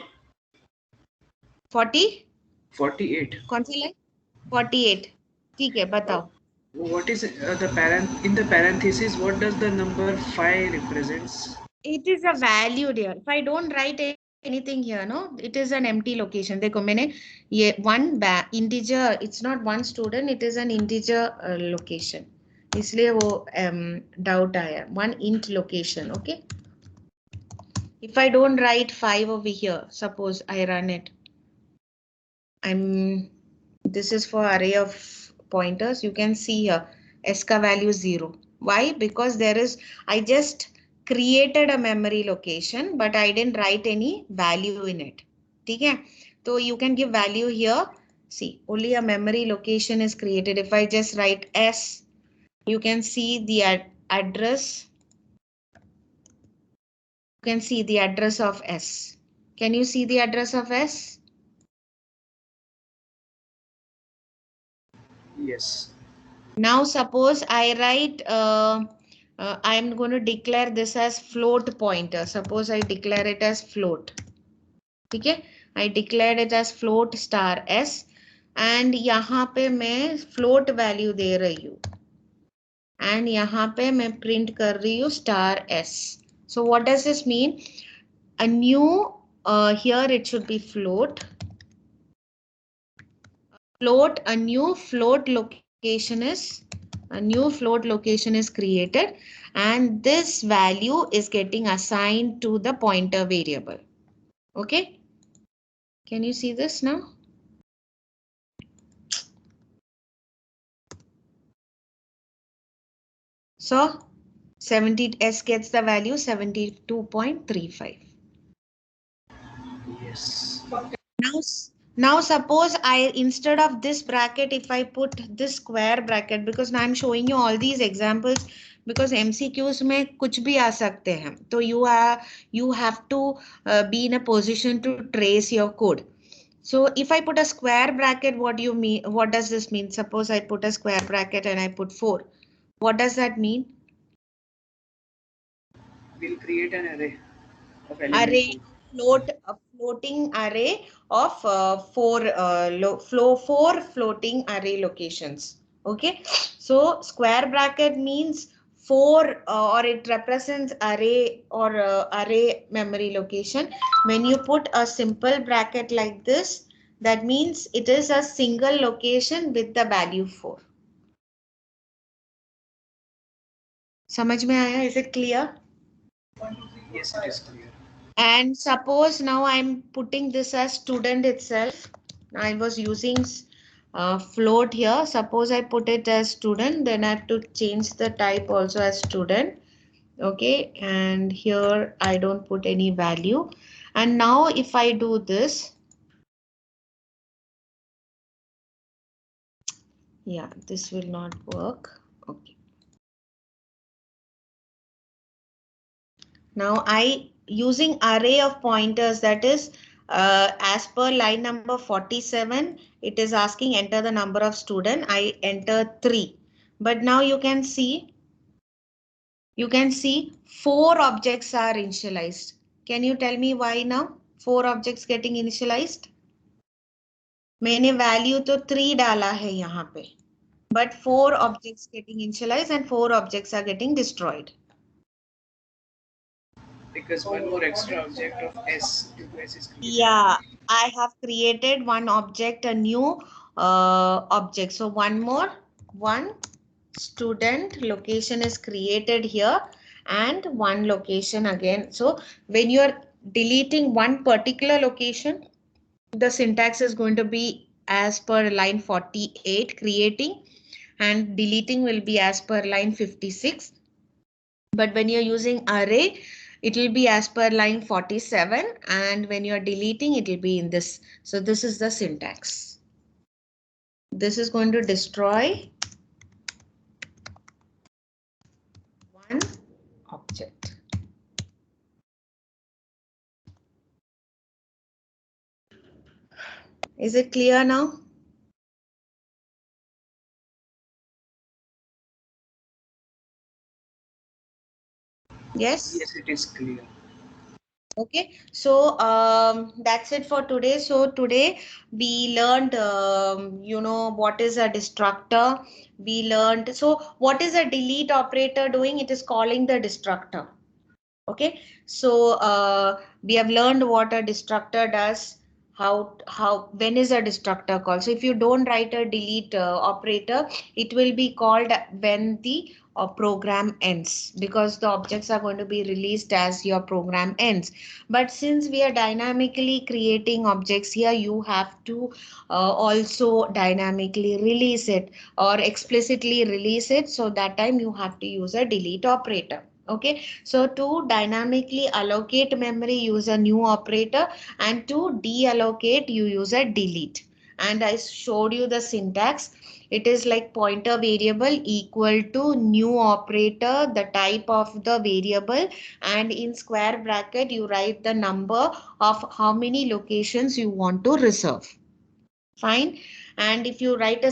40? 48. कौन सी line? 48. ठीक है, बताओ. What is in the parenthesis? What does the number 5 represents? It is a value here. If I don't write anything here, no, it is an empty location. देखो मैंने ये one integer. It's not one student. It is an integer location. इसलिए वो doubt आया. One int location. Okay. If I don't write 5 over here, suppose I run it. This is for array of pointers. You can see here S ka value 0. Why? Because I just created a memory location, but I didn't write any value in it. Okay? So you can give value here. See, only a memory location is created. If I just write S, you can see the address. You can see the address of S. Can you see the address of S? Yes. Now suppose I write, I'm going to declare this as float pointer. Suppose I declare it as float. Okay, I declared it as float star S, and यहाँ पे मैं float value दे रही हूँ, and यहाँ पे मैं print कर रही हूँ star S. So what does this mean? A new here it should be float. A new float location is created, and this value is getting assigned to the pointer variable. Okay, can you see this now? So 70S gets the value 72.35. Yes. Now suppose instead of this bracket, if I put this square bracket, because now I'm showing you all these examples because MCQs में कुछ भी आ सकते हैं, तो you have to be in a position to trace your code. So if I put a square bracket, what do you mean? What does this mean? Suppose I put a square bracket and I put 4. What does that mean? We'll create an array of elements. Array, a floating array of four floating array locations. Okay, so square bracket means 4 or it represents array or array memory location. When you put a simple bracket like this, that means it is a single location with the value 4. समझ में आया? Is it clear? Yes, it is clear. And suppose now I'm putting this as student itself. I was using float here. Suppose I put it as student, then I have to change the type also as student. Okay, and here I don't put any value. And now if I do this, yeah, this will not work. Okay. Now using array of pointers, that is as per line number 47, it is asking enter the number of student. I enter 3. But now you can see 4 objects are initialized. Can you tell me why now 4 objects getting initialized? मैंने value तो 3 डाला है यहाँ पे, but 4 objects getting initialized and 4 objects are getting destroyed. Because one more extra object of S is created. Yeah, I have created one object, a new object. So one student location is created here and one location again. So when you are deleting one particular location, the syntax is going to be as per line 48, creating, and deleting will be as per line 56. But when you're using array, it will be as per line 47, and when you're deleting, it will be in this. So this is the syntax. This is going to destroy one object. Is it clear now? Yes? Yes, it is clear. Okay, so that's it for today. So today we learned, what is a destructor. We learned, so what is a delete operator doing? It is calling the destructor. Okay, so we have learned what a destructor does. When is a destructor called? So if you don't write a delete operator, it will be called when the program ends, because the objects are going to be released as your program ends. But since we are dynamically creating objects here, you have to also dynamically release it or explicitly release it. So that time you have to use a delete operator. Okay, so to dynamically allocate memory, use a new operator, and to deallocate, you use a delete. And I showed you the syntax. It is like pointer variable equal to new operator, the type of the variable, and in square bracket, you write the number of how many locations you want to reserve. Fine. And if you write a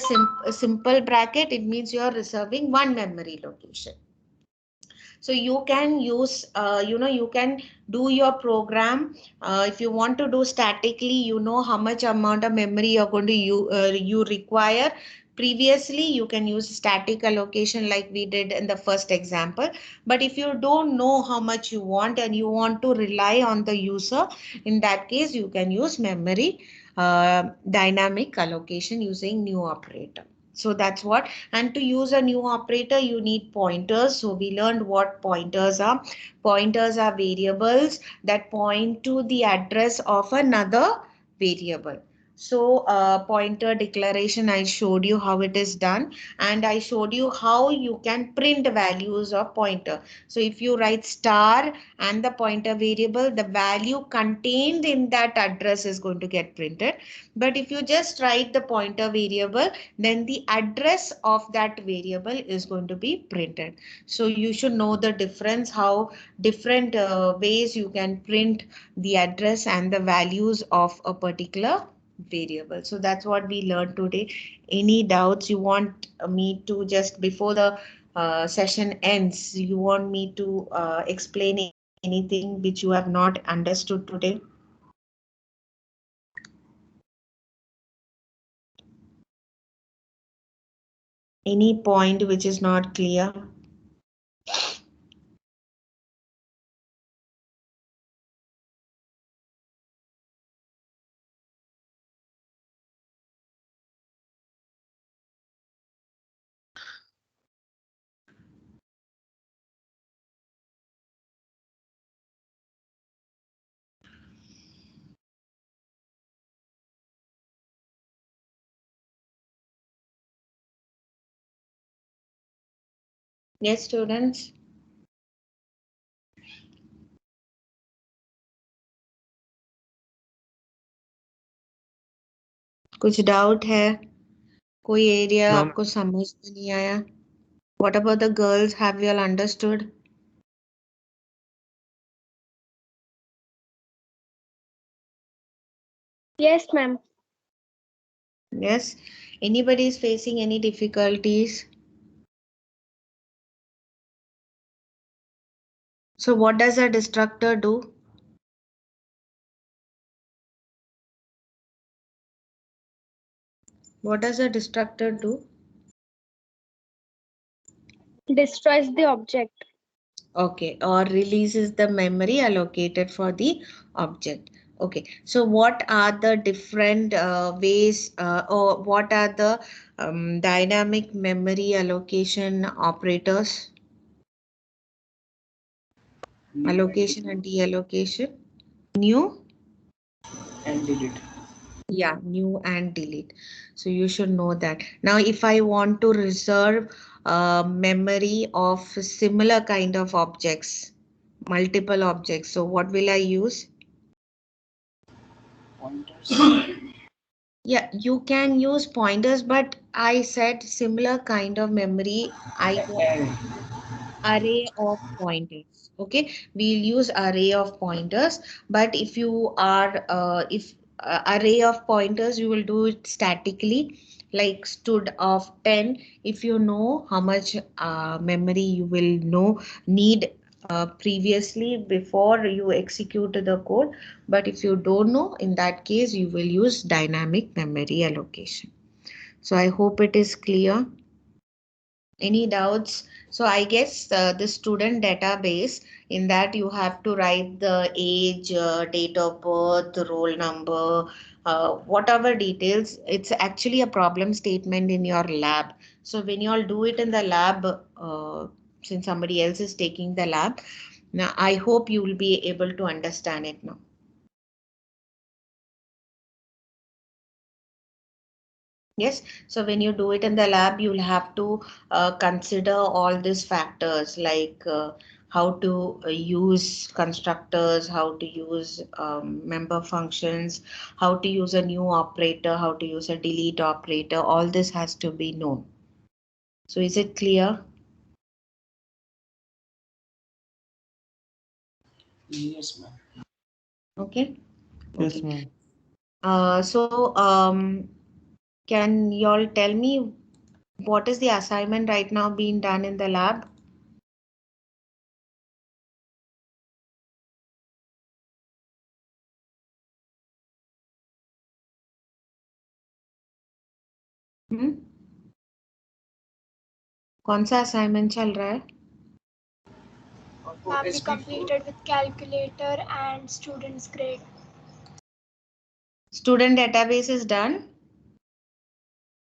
simple bracket, it means you are reserving one memory location. So you can use, you can do your program. If you want to do statically, you know how much amount of memory you're going to you require. Previously, you can use static allocation like we did in the first example. But if you don't know how much you want and you want to rely on the user, in that case, you can use memory dynamic allocation using new operator. So that's what, and to use a new operator, you need pointers. So we learned what pointers are. Pointers are variables that point to the address of another variable. So pointer declaration, I showed you how it is done, and I showed you how you can print values of pointer. So if you write star and the pointer variable, the value contained in that address is going to get printed. But if you just write the pointer variable, then the address of that variable is going to be printed. So you should know the difference, how different ways you can print the address and the values of a particular variable. So that's what we learned today. Any doubts you want me to, just before the session ends, you want me to explain anything which you have not understood today? Any point which is not clear? Yes, students. कुछ doubt है? कोई area ma'am आपको समझ में नहीं आया? What about the girls? Have you all understood? Yes, ma'am. Yes. Anybody is facing any difficulties? So what does a destructor do? What does a destructor do? Destroys the object. Okay, or releases the memory allocated for the object. Okay, so what are the different ways or what are the dynamic memory allocation operators? New Allocation and deallocation. New? and delete. Yeah, new and delete. So you should know that. Now, if I want to reserve memory of similar kind of objects, multiple objects, so what will I use? Pointers. Yeah, you can use pointers, but I said similar kind of memory. I Array. array of pointers. Okay, we'll use array of pointers, but if you are if array of pointers, you will do it statically, like stud of 10. If you know how much memory you will know need previously before you execute the code, but if you don't know, in that case you will use dynamic memory allocation. So I hope it is clear. Any doubts? So I guess the student database, in that you have to write the age, date of birth, roll number, whatever details. It's actually a problem statement in your lab. So when you all do it in the lab, since somebody else is taking the lab, now I hope you will be able to understand it now. Yes, so when you do it in the lab, you'll have to consider all these factors, like how to use constructors, how to use member functions, how to use a new operator, how to use a delete operator. All this has to be known. So is it clear? Yes, ma'am. Okay. yes Okay. ma'am. Can you all tell me what is the assignment right now being done in the lab? कौन सा assignment चल रहा है? For We SB4. completed with calculator and students grade. Student database is done.